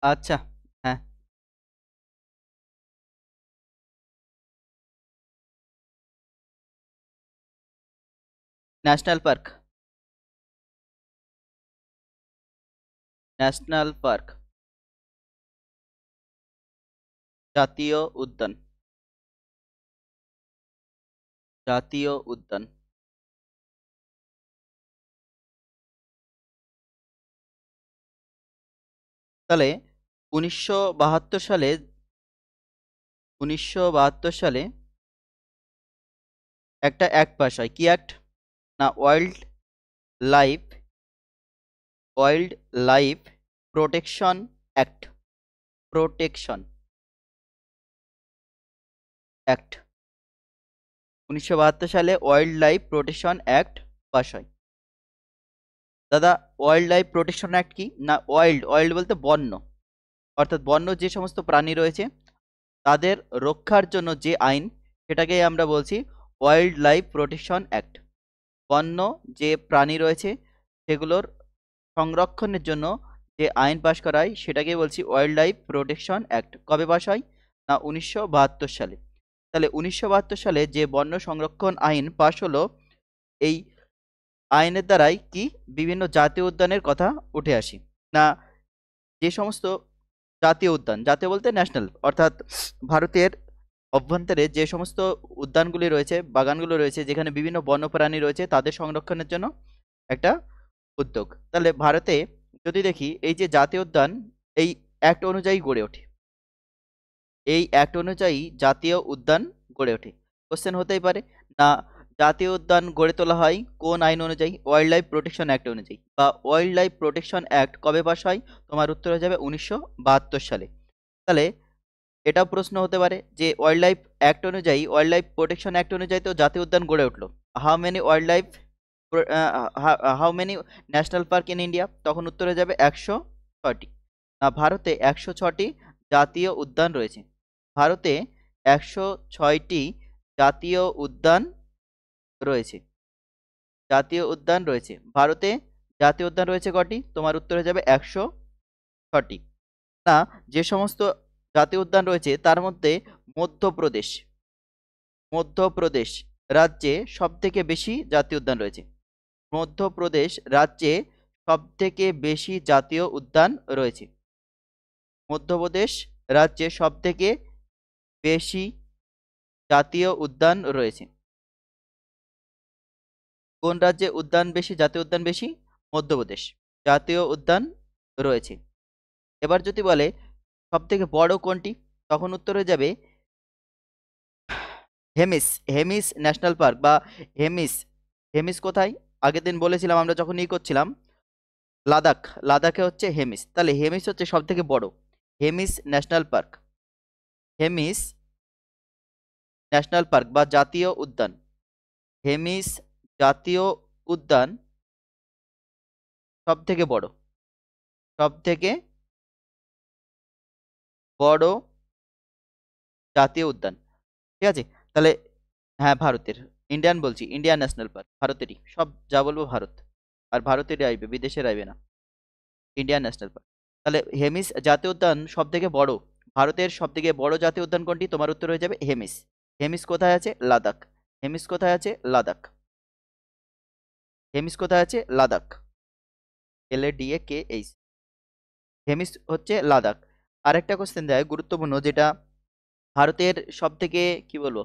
আচ্ছা। হ্যাঁ। National park. National park. জাতীয় উদ্যান। জাতীয় উদ্যান। তাহলে 1972 সালে 1972 সালে একটা অ্যাক্ট পাস হয়, কি অ্যাক্ট? না, life wild life protection act. Protection act. 1972 সালে wild life protection act pass হয়। দাদা, ওয়াইল্ড লাইফ প্রোটেকশন অ্যাক্ট কি? না, ওয়াইল্ড ওয়াইল্ড বলতে বন্য, অর্থাৎ বন্য যে সমস্ত প্রাণী রয়েছে তাদের রক্ষার জন্য যে আইন, সেটাকেই আমরা বলছি ওয়াইল্ড লাইফ প্রোটেকশন অ্যাক্ট। বন্য যে প্রাণী রয়েছে সেগুলোর সংরক্ষণের জন্য যে আইন পাশ করা হয় সেটাকে বলছি ওয়াইল্ড লাইফ প্রোটেকশন অ্যাক্ট। কবে পাশ হয়? না, 1972 সালে। তাহলে 1972 সালে যে বন্য সংরক্ষণ আইন পাশ হলো, এই আইনের দ্বারাই কি বিভিন্ন জাতীয় উদ্যানের কথা উঠে আসি। না, যে সমস্ত জাতীয় উদ্যান, জাতীয় বলতে ন্যাশনাল, অর্থাৎ ভারতের অভ্যন্তরে যে সমস্ত উদ্যানগুলি রয়েছে, বাগানগুলো রয়েছে, যেখানে বিভিন্ন বন্যপ্রাণী রয়েছে তাদের সংরক্ষণের জন্য একটা উদ্যোগ। তাহলে ভারতে যদি দেখি, এই যে জাতীয় উদ্যান এই অ্যাক্ট অনুযায়ী গড়ে ওঠে, এই অ্যাক্ট অনুযায়ী জাতীয় উদ্যান গড়ে ওঠে। কোশ্চেন হতেই পারে, না জাতীয় উদ্যান গড়ে তোলা হয় কোন আইন অনুযায়ী? ওয়াইল্ড লাইফ প্রোটেকশন অ্যাক্ট অনুযায়ী। বা ওয়াইল্ড লাইফ প্রোটেকশন অ্যাক্ট কবে পাস হয়? তোমার উত্তর হয়ে যাবে 1972 সালে। তাহলে এটাও প্রশ্ন হতে পারে যে ওয়াইল্ড লাইফ অ্যাক্ট অনুযায়ী, ওয়াইল্ড লাইফ প্রোটেকশন অ্যাক্ট অনুযায়ী তো জাতীয় উদ্যান গড়ে উঠলো, how many wild life, how many national park in India? তখন উত্তর হয়ে যাবে 106টি। না, ভারতে 106টি জাতীয় উদ্যান রয়েছে। ভারতে 106টি জাতীয় উদ্যান রয়েছে। জাতীয় উদ্যান রয়েছে ভারতে। জাতীয় উদ্যান রয়েছে কটি? তোমার উত্তর হয়ে যাবে 106টি। না, যে সমস্ত জাতীয় উদ্যান রয়েছে তার মধ্যে মধ্যপ্রদেশ, মধ্যপ্রদেশ রাজ্যে সবথেকে বেশি জাতীয় উদ্যান রয়েছে। মধ্যপ্রদেশ রাজ্যে সবথেকে বেশি জাতীয় উদ্যান রয়েছে। মধ্যপ্রদেশ রাজ্যে সবথেকে বেশি জাতীয় উদ্যান রয়েছে। কোন রাজ্যে উদ্যান বেশি, জাতীয় উদ্যান বেশি? মধ্যপ্রদেশ। জাতীয় উদ্যান রয়েছে। এবার যদি বলে সবথেকে বড় কোনটি, তখন উত্তর হয়ে যাবে হেমিস। হেমিস ন্যাশনাল পার্ক বা হেমিস। হেমিস কোথায়? আগের দিন বলেছিলাম আমরা যখন করছিলাম, লাদাখ। লাদাখে হচ্ছে হেমিস। তাহলে হেমিস হচ্ছে সব থেকে বড়। Hemis national park. Hemis national park বা জাতীয় উদ্যান। হেমিস জাতীয় উদ্যান সব থেকে বড়, সব থেকে বড় জাতীয় উদ্যান। ঠিক আছে? তাহলে হ্যাঁ, ভারতের। ইন্ডিয়ান বলছি, ইন্ডিয়ান ন্যাশনাল পার্ক ভারতেরই, সব যা বলবো ভারত। আর ভারতেরই আইবে, বিদেশের আইবে না। Indian national park. তাহলে হেমিস জাতীয় উদ্যান সব থেকে বড়। ভারতের সব থেকে বড় জাতীয় উদ্যান কোনটি? তোমার উত্তর হয়ে যাবে হেমিস। হেমিস কোথায় আছে? লাদাখ। হেমিস কোথায় আছে? লাদাখ। হেমিস কোথায় আছে? লাদাখ। LADAKH। হেমিস হচ্ছে লাদাখ। আরেকটা কোশ্চেন দেয় গুরুত্বপূর্ণ, যেটা ভারতের সব থেকে কি বলবো,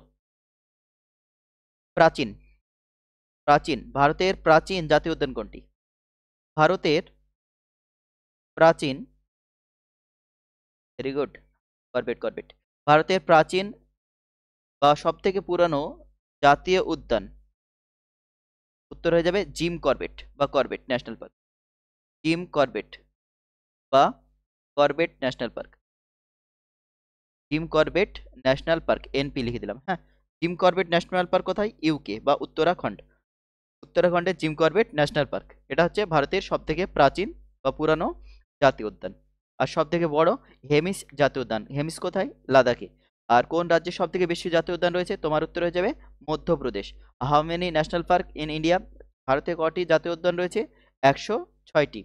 প্রাচীন। প্রাচীন ভারতের প্রাচীন জাতীয় উদ্যান কোনটি? ভারতের প্রাচীন, ভেরি গুড, করবেট করবেট। ভারতের প্রাচীন বা সব থেকে পুরানো জাতীয় উদ্যান, উত্তর হয়ে যাবে জিম করবেট বা Corbett national park. Jim Corbett বা Corbett national park. Jim Corbett national park, NP লিখে দিলাম। হ্যাঁ, জিম করবেট ন্যাশনাল পার্ক কোথায়? UK বা উত্তরাখণ্ড। উত্তরাখণ্ডের জিম করবেট ন্যাশনাল পার্ক। এটা হচ্ছে ভারতের সব থেকে প্রাচীন বা পুরানো জাতীয় উদ্যান। আর সব থেকে বড় হেমিস জাতীয় উদ্যান। হেমিস কোথায়? লাদাখে। আর কোন রাজ্যে সব থেকে বেশি জাতীয় উদ্যান রয়েছে? তোমার উত্তর হয়ে যাবে Madhya Pradesh. How many national park in India? ভারতে কটি জাতীয় উদ্যান রয়েছে? 106টি।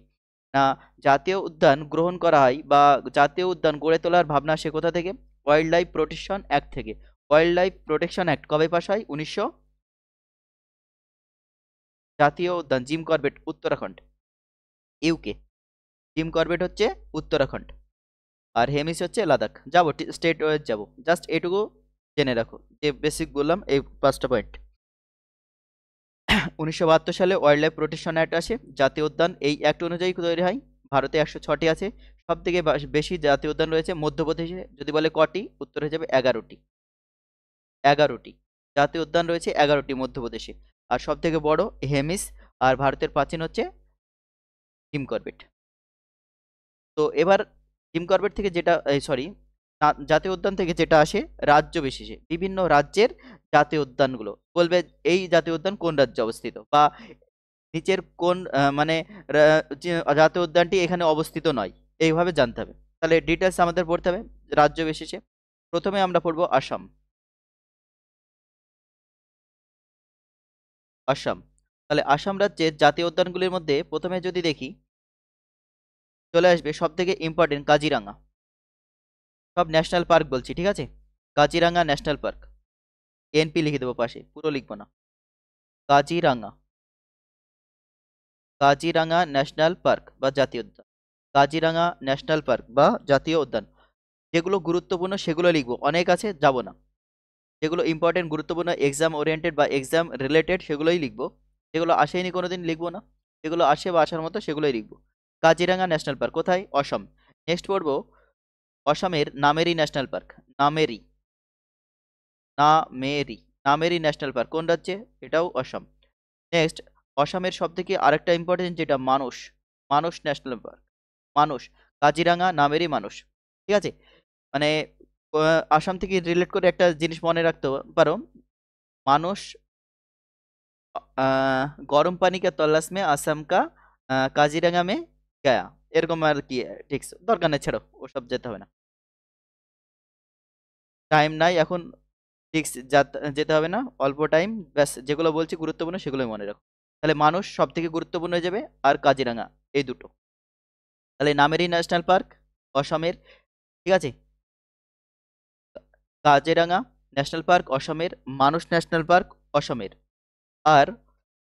না জাতীয় উদ্যান গ্রহণ করা হয় বা জাতীয় উদ্যান গড়ে তোলার ভাবনা আসে কোথা থেকে? ওয়াইল্ড লাইফ প্রোটেকশন অ্যাক্ট থেকে। ওয়াইল্ড লাইফ প্রোটেকশন অ্যাক্ট কবে পাস হয়? 1900। জাতীয় উদ্যান Jim Corbett Uttarakhand, UK. Jim Corbett হচ্ছে উত্তরাখণ্ড, আর হেমিস হচ্ছে লাদাখ। যাবো স্টেট ওয়াইজ যাবো, জাস্ট এটুকু জেনে রাখো যে বেসিক বললাম এই 5টা পয়েন্ট। 1972 সালে ওয়াইল্ড লাইফ প্রোটেকশন অ্যাক্ট আসে। জাতীয় উদ্যান এই অ্যাক্ট অনুযায়ী তৈরি হয়। ভারতে 106টি আছে। সব থেকে বেশি জাতীয় উদ্যান রয়েছে মধ্যপ্রদেশে। যদি বলে কটি, উত্তর হয়ে যাবে 11টি। 11টি জাতীয় উদ্যান রয়েছে, 11টি মধ্যপ্রদেশে। আর সব থেকে বড় হেমিস, আর ভারতের প্রাচীন হচ্ছে জিম করবেট। তো এবার জিম করবেট থেকে যেটা সরি জাতীয় উদ্যান থেকে যেটা আসে রাজ্য বিশেষে, বিভিন্ন রাজ্যের জাতীয় উদ্যানগুলো বলবে এই জাতীয় উদ্যান কোন রাজ্যে অবস্থিত, বা নিচের কোন মানে জাতীয় উদ্যানটি এখানে অবস্থিত নয়, এইভাবে জানতে হবে। তাহলে ডিটেলস আমাদের পড়তে হবে রাজ্য বিশেষে। প্রথমে আমরা পড়বো আসাম। আসাম, তাহলে আসাম রাজ্যের জাতীয় উদ্যানগুলির মধ্যে প্রথমে যদি দেখি, চলে আসবে সব থেকে ইম্পর্টেন্ট কাজিরাঙ্গা। সব ন্যাশনাল পার্ক বলছি, ঠিক আছে? কাজিরাঙ্গা ন্যাশনাল পার্ক, এনপি লিখে দেবো পাশে, পুরো লিখবো না। কাজিরাঙ্গা, কাজিরাঙ্গা ন্যাশনাল পার্ক বা জাতীয় উদ্যান। কাজিরাঙ্গা ন্যাশনাল পার্ক বা জাতীয় উদ্যান। যেগুলো গুরুত্বপূর্ণ সেগুলো লিখবো, অনেক আছে যাব না। যেগুলো ইম্পর্টেন্ট গুরুত্বপূর্ণ এক্সাম ওরিয়েন্টেড বা এক্সাম রিলেটেড সেগুলোই লিখবো। যেগুলো আসেনি কোনোদিন লিখবো না, যেগুলো আসে বা আসার মতো সেগুলোই লিখবো। কাজিরাঙ্গা ন্যাশনাল পার্ক কোথায়? অসম। নেক্সট পড়বো অসমের Nameri national park. Nameri, Nameri, Nameri national park কোন রাজ্যে? এটাও অসম। নেক্সট অসমের সব থেকে আরেকটা ইম্পর্টেন্ট যেটা মানস, মানস ন্যাশনাল পার্ক। মানস, কাজিরাঙ্গা, নামেরি, মানস, ঠিক আছে? মানে আসাম থেকে রিলেট করে একটা জিনিস মনে রাখতে পারো, मानुष গরম পানি কা তল্লাশ মে আসাম কা কাজিরাঙ্গা মে গায়া, এরকম আর কি। ঠিক দরকার নেই, ছেড়ো, ওসব যেতে হবে না, টাইম নাই এখন। ঠিক যেতে হবে না, অল্প টাইম, ব্যাস যেগুলো বলছি গুরুত্বপূর্ণ সেগুলোই মনে রাখো। তাহলে মানুষ সব থেকে গুরুত্বপূর্ণ হয়ে যাবে, আর কাজিরাঙ্গা, এই দুটো। তাহলে নামেরি ন্যাশনাল পার্ক অসমের, ঠিক আছে? কাজিরাঙ্গা ন্যাশনাল পার্ক অসমের, মানস ন্যাশনাল পার্ক অসমের। আর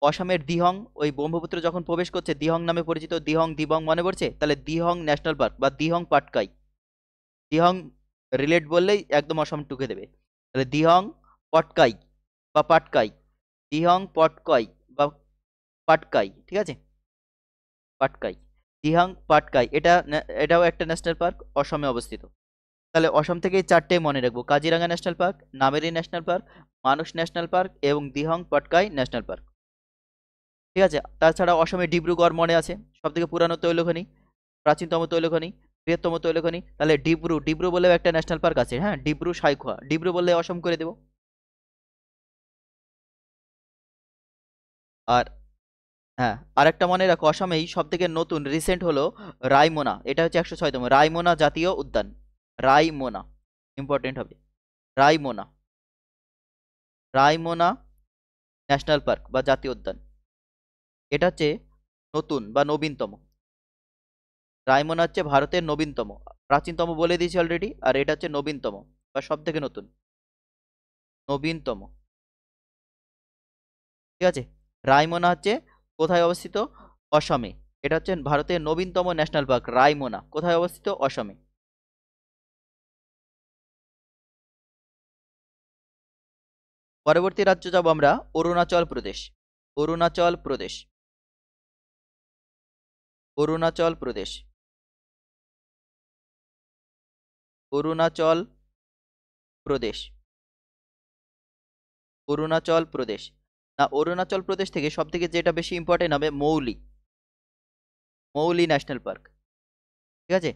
অসমের দিহং, ওই ব্রহ্মপুত্র যখন প্রবেশ করছে দিহং নামে পরিচিত, দিহং দিবং মনে পড়ছে, তাহলে দিহং ন্যাশনাল পার্ক বা দিহং পাটকাই। দিহং রিলেট বললেই একদম অসম টুকে দেবে। তাহলে দিহং পটকাই বা পাটকাই, দিহং পটকাই বা পাটকাই, ঠিক আছে? পাটকাই, দিহং পাটকাই, এটাও একটা ন্যাশনাল পার্ক, অসমে অবস্থিত। তাহলে অসম থেকে এই চারটে মনে রাখবো, Kaziranga national park, Nameri national park, Manas national park এবং দিহং পটকাই ন্যাশনাল পার্ক, ঠিক আছে? তাছাড়া অসমে ডিব্রুগড় মনে আছে, সব থেকে পুরানো তৈলখনি, প্রাচীনতম তৈলখনি, বৃহত্তম তৈলখনি। তাহলে ডিব্রু, ডিব্রু বলেও একটা ন্যাশনাল পার্ক আছে, হ্যাঁ, ডিব্রু সাইখোয়া, ডিব্রু বললে অসম করে দেবো। আর হ্যাঁ, আরেকটা মনে রাখো, অসমেই সব থেকে নতুন রিসেন্ট হলো রায়মোনা, এটা হচ্ছে 106তম রায়মোনা জাতীয় উদ্যান। রায়মোনা ইম্পর্টেন্ট হবে, রায়মোনা, রায়মোনা ন্যাশনাল পার্ক বা জাতীয় উদ্যান, এটা হচ্ছে নতুন বা নবীনতম। রায়মোনা হচ্ছে ভারতের নবীনতম, প্রাচীনতম বলে দিয়েছি অলরেডি, আর এটা হচ্ছে নবীনতম বা সব থেকে নতুন, নবীনতম, ঠিক আছে? রায়মোনা হচ্ছে কোথায় অবস্থিত? অসমে। এটা হচ্ছে ভারতের নবীনতম ন্যাশনাল পার্ক, রায়মোনা কোথায় অবস্থিত? অসমে। পরবর্তী রাজ্য যাব আমরা অরুণাচল প্রদেশ। অরুণাচল প্রদেশ, অরুণাচল প্রদেশ, অরুণাচল প্রদেশ, অরুণাচল প্রদেশ। না, অরুণাচল প্রদেশ থেকে সব থেকে যেটা বেশি ইম্পর্টেন্ট হবে মৌলি, মৌলি ন্যাশনাল পার্ক, ঠিক আছে?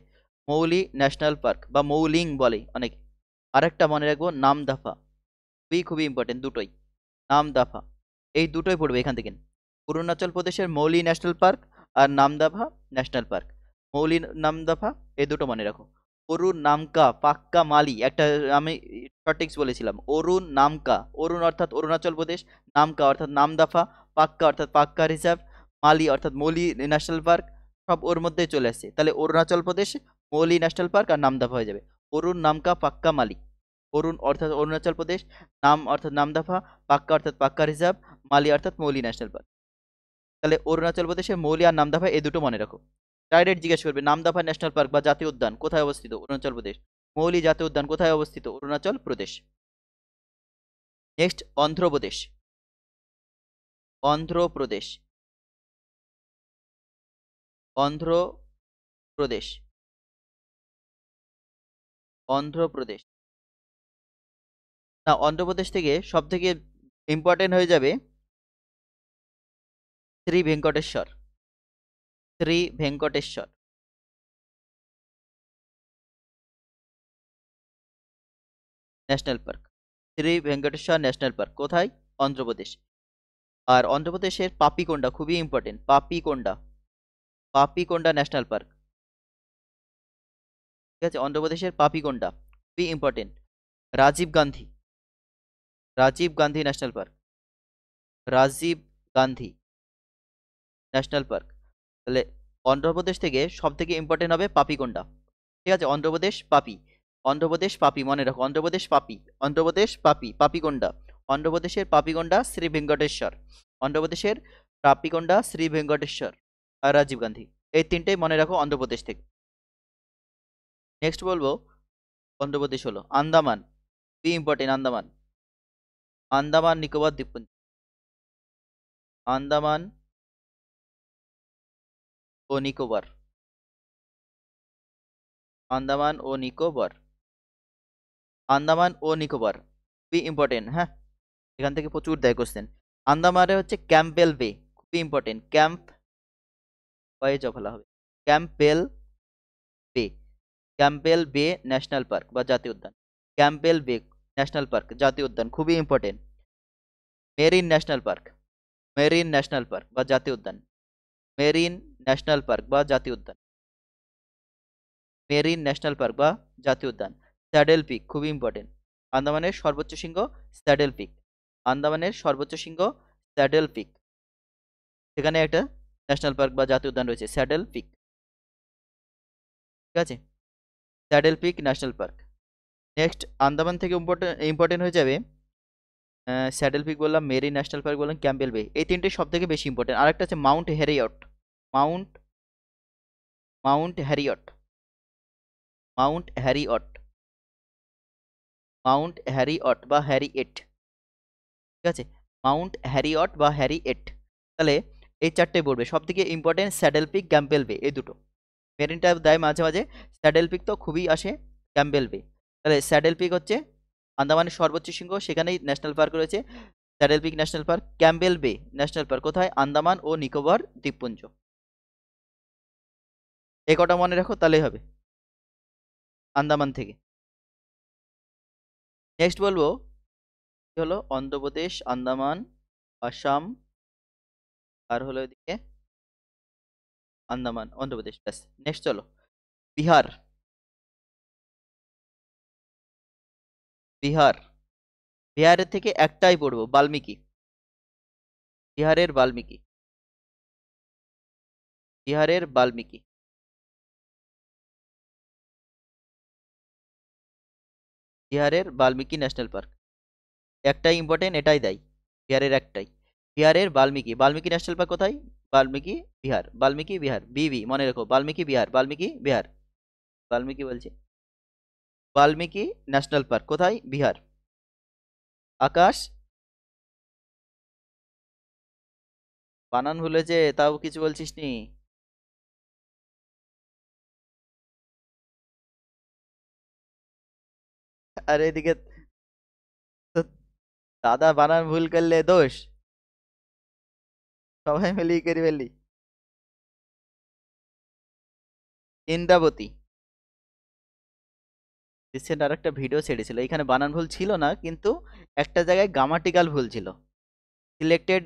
মৌলি ন্যাশনাল পার্ক বা মৌলিং বলে অনেকে। আরেকটা মনে রাখবো নামদাফা, খুবই খুবই ইম্পর্টেন্ট দুটোই, নামদাফা, এই দুটোই পড়বে এখান থেকে। অরুণাচল প্রদেশের মৌলি ন্যাশনাল পার্ক আর নামদাফা ন্যাশনাল পার্ক। মৌলি নামদাফা এই দুটো মনে রাখো। অরুণ নামকা পাক্কা মালি, একটা আমি সঠিক বলেছিলাম, অরুণ নামকা, অরুণ অর্থাৎ অরুণাচল প্রদেশ, নামকা অর্থাৎ নামদাফা, পাক্কা অর্থাৎ পাক্কা রিজার্ভ, মালি অর্থাৎ মৌলি ন্যাশনাল পার্ক, সব ওর মধ্যেই চলে আসছে। তাহলে অরুণাচল প্রদেশ মৌলি ন্যাশনাল পার্ক আর নামদাফা হয়ে যাবে। অরুণ নামকা পাক্কা মালি, অরুণ অর্থাৎ অরুণাচল প্রদেশ, নাম অর্থাৎ নামদাফা, পাক্কা অর্থাৎ পাক্কা রিজার্ভ, মালি অর্থাৎ মৌলি ন্যাশনাল পার্ক। তাহলে অরুণাচল প্রদেশে মৌলি আর নামদাফা এই দুটো মনে রাখো। ডাইরেক্ট জিজ্ঞেস করবে নামদাফা ন্যাশনাল পার্ক বা জাতীয় উদ্যান কোথায় অবস্থিত? অরুণাচল প্রদেশ। মৌলি জাতীয় উদ্যান কোথায় অবস্থিত? অরুণাচল প্রদেশ। নেক্সট অন্ধ্রপ্রদেশ। অন্ধ্রপ্রদেশ, অন্ধ্রপ্রদেশ, অন্ধ্রপ্রদেশ। না, অন্ধ্রপ্রদেশ থেকে সব থেকে ইম্পর্টেন্ট হয়ে যাবে Shri Venkateswara. Shri Venkateswara national park. Shri Venkateswara national park কোথায়? অন্ধ্রপ্রদেশ। আর অন্ধ্রপ্রদেশের পাপিকোন্ডা খুবই important, Papikonda, Papikonda national park. ঠিক আছে, অন্ধ্রপ্রদেশের পাপিকোন্ডা খুবই important. Rajiv Gandhi, Rajiv Gandhi national park, Rajiv Gandhi national park. তাহলে অন্ধ্রপ্রদেশ থেকে সব থেকে ইম্পর্টেন্ট হবে পাপিকোন্ডা। ঠিক আছে, অন্ধ্রপ্রদেশ পাপি, অন্ধ্রপ্রদেশ পাপি মনে রাখো, অন্ধ্রপ্রদেশ পাপি, অন্ধ্রপ্রদেশ পাপি, পাপিকোন্ডা। অন্ধ্রপ্রদেশের পাপিকোন্ডা শ্রী ভেঙ্কটেশ্বর, অন্ধ্রপ্রদেশের পাপিকোন্ডা শ্রী ভেঙ্কটেশ্বর আর রাজীব গান্ধী, এই তিনটেই মনে রাখো অন্ধ্রপ্রদেশ থেকে। নেক্সট বলবো অন্ধ্রপ্রদেশ হলো আন্দামান, খুবই ইম্পর্টেন্ট আন্দামান, আন্দামান নিকোবর দ্বীপপুঞ্জ, আন্দামান ও নিকোবর, আন্দামান ও নিকোবর, আন্দামান ও নিকোবর খুবই ইম্পর্টেন্ট। হ্যাঁ, এখান থেকে প্রচুর দেয় কোশ্চেন। আন্দামানে হচ্ছে ক্যাম্পবেল বে, খুবই ইম্পর্টেন্ট, ক্যাম্প ওয়ে বলা হবে, ক্যাম্পবেল বে, ক্যাম্পবেল বে ন্যাশনাল পার্ক বা জাতীয় উদ্যান, ক্যাম্পবেল বে ন্যাশনাল পার্ক জাতীয় উদ্যান খুবই important. Marine national park, marine national park বা জাতীয় উদ্যান, মেরিন ন্যাশনাল পার্ক বা জাতীয় উদ্যান, মেরিন ন্যাশনাল পার্ক বা জাতীয় উদ্যান। স্যাডেল পিক খুবই ইম্পর্টেন্ট, আন্দামানের সর্বোচ্চ শৃঙ্গ স্যাডেল পিক, আন্দামানের সর্বোচ্চ শৃঙ্গ স্যাডেল পিক, সেখানে একটা ন্যাশনাল পার্ক বা জাতীয় উদ্যান রয়েছে স্যাডেল পিক। ঠিক আছে, saddle peak national park. Next Andaman থেকে ইম্পর্টেন্ট হয়ে যাবে স্যাডেল পিক বললাম, মেরিন ন্যাশনাল পার্ক বললাম, ক্যাম্পবেল বে, এই তিনটে সব থেকে বেশি ইম্পর্টেন্ট। আরেকটা আছে mount Harriet, mount, mount Harriet, mount Harriet, mount Harriet বা হ্যারিয়েট। ঠিক আছে, মাউন্ট হ্যারিয়ট বা হ্যারিয়েট। তাহলে এই চারটে পড়বে, সব থেকে important saddle pick, Campbell bay, এই দুটো। মেরিনটা দেয় মাঝে মাঝে, স্যাডেল পিক তো খুবই আসে, ক্যাম্পবেল বে। তাহলে স্যাডেল পিক হচ্ছে আন্দামানের সর্বোচ্চ শৃঙ্গ, সেখানেই ন্যাশনাল পার্ক রয়েছে saddle peak national park. Campbell bay national park কোথায়? আন্দামান ও নিকোবর দ্বীপপুঞ্জ। এ কটা মনে রাখো তাহলেই হবে আন্দামান থেকে। নেক্সট বলবো হলো অন্ধ্রপ্রদেশ, আন্দামান, আসাম, আর হলো এদিকে আন্দামান, অন্ধ্রপ্রদেশ, ব্যাস। নেক্সট চলো বিহার, বিহার, বিহারের থেকে একটাই পড়বো, বাল্মীকি, বিহারের বাল্মীকি, বিহারের বাল্মীকি, বিহারের বাল্মীকি ন্যাশনাল পার্ক। একটাই ইম্পর্টেন্ট, এটাই দেয়, বিহারের একটাই, বিহারের বাল্মীকি, বাল্মীকি ন্যাশনাল পার্ক কোথায়? বাল্মীকি বিহার, বাল্মীকি বিহার, বিবি মনে রেখো, বাল্মীকি বিহার, বাল্মীকি বিহার, বাল্মীকি বলছি, বাল্মীকি ন্যাশনাল পার্ক কোথায়? বিহার। আকাশ, বানান ভুলেছে তাও কিছু বলছিস নি? আর এদিকে তো দাদা বানান ভুল করলে দোষ, সবাই মিলিয়ে করে ফেললি। ইন্দ্রাবতী, রিসেন্ট আর একটা ভিডিও ছেড়েছিল, এখানে বানান ভুল ছিল না, কিন্তু একটা জায়গায় গ্রামাটিক্যাল ভুল ছিল। সিলেক্টেড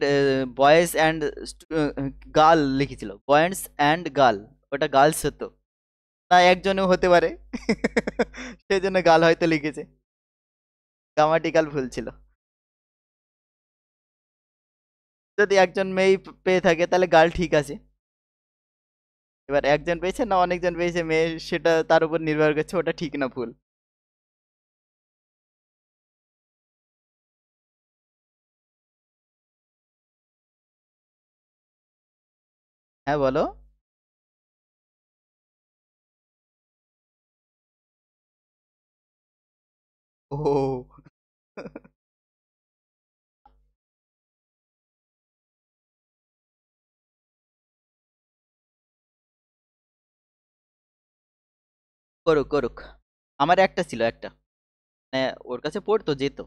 বয়েজ অ্যান্ড গার্ল লিখেছিল, বয়েজ অ্যান্ড গার্ল, ওটা গার্লস হতো না, একজনও হতে পারে সেই জন্য গার্ল হয়তো লিখেছে, গ্রামাটিক্যাল ভুল ছিল। যদি একজন মেয়ে পেয়ে থাকে তাহলে গার্ল ঠিক আছে, এবার একজন পেয়েছে না অনেকজন পেয়েছে মেয়ে, সেটা তার উপর নির্ভর করছে ওটা ঠিক না ভুল। হ্যাঁ বলো। ও করুক করুক। আমার একটা ছিল একটা, মানে ওর কাছে পড়তো যেত।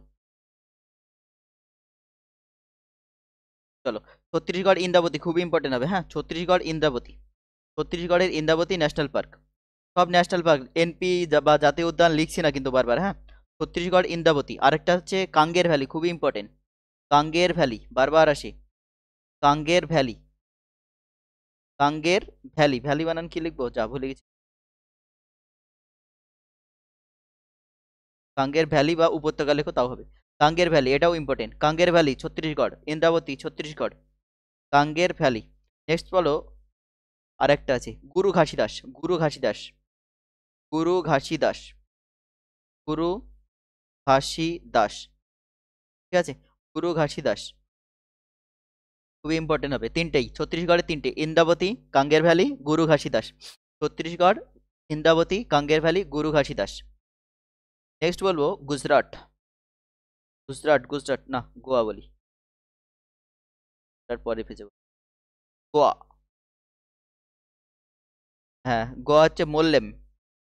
চলো, ছত্তিশগড় ইন্দ্রাবতী খুব ইম্পর্টেন্ট হবে, হ্যাঁ ছত্তিশগড় ইন্দ্রাবতী। ছত্তিশগড়ের ইন্দ্রাবতী ন্যাশনাল পার্ক। সব ন্যাশনাল পার্ক এনপি বা জাতীয় উদ্যান লিখছি না কিন্তু বারবার, হ্যাঁ। ছত্তিশগড় ইন্দ্রাবতী, আরেকটা হচ্ছে কাঙ্গের ভ্যালি, খুবই ইম্পর্টেন্ট। কাঙ্গের ভ্যালি বারবার আসে। Kanger valley, Kanger valley, valley বানান কি লিখবো যা ভুলে গেছি। কাঙ্গের ভ্যালি বা উপত্যকা লেখো তাও হবে। কাঙ্গের ভ্যালি এটাও important. Kanger valley Chhattisgarh, Indravati Chhattisgarh, Kanger valley. Next বলো, আরেকটা আছে গুরু ঘাসিদাস, গুরু ঘাসিদাস, গুরু ঘাসিদাস, গুরু ঘাসিদাস, ঠিক আছে। গুরু ঘাসিদাস খুবই ইম্পর্টেন্ট হবে, তিনটেই ছত্তিশগড়ের তিনটে, ইন্দ্রাবতী, কাঙ্গের ভ্যালি, গুরু ঘাসিদাস। ছত্তিশগড়, ইন্দ্রাবতী, কাঙ্গের ভ্যালি, গুরু ঘাসিদাস। নেক্সট বলবো গুজরাট। গুজরাট, গুজরাট না গোয়া বলি, তারপরে ভেজে বলি। গোয়া, হ্যাঁ গোয়া হচ্ছে Mollem,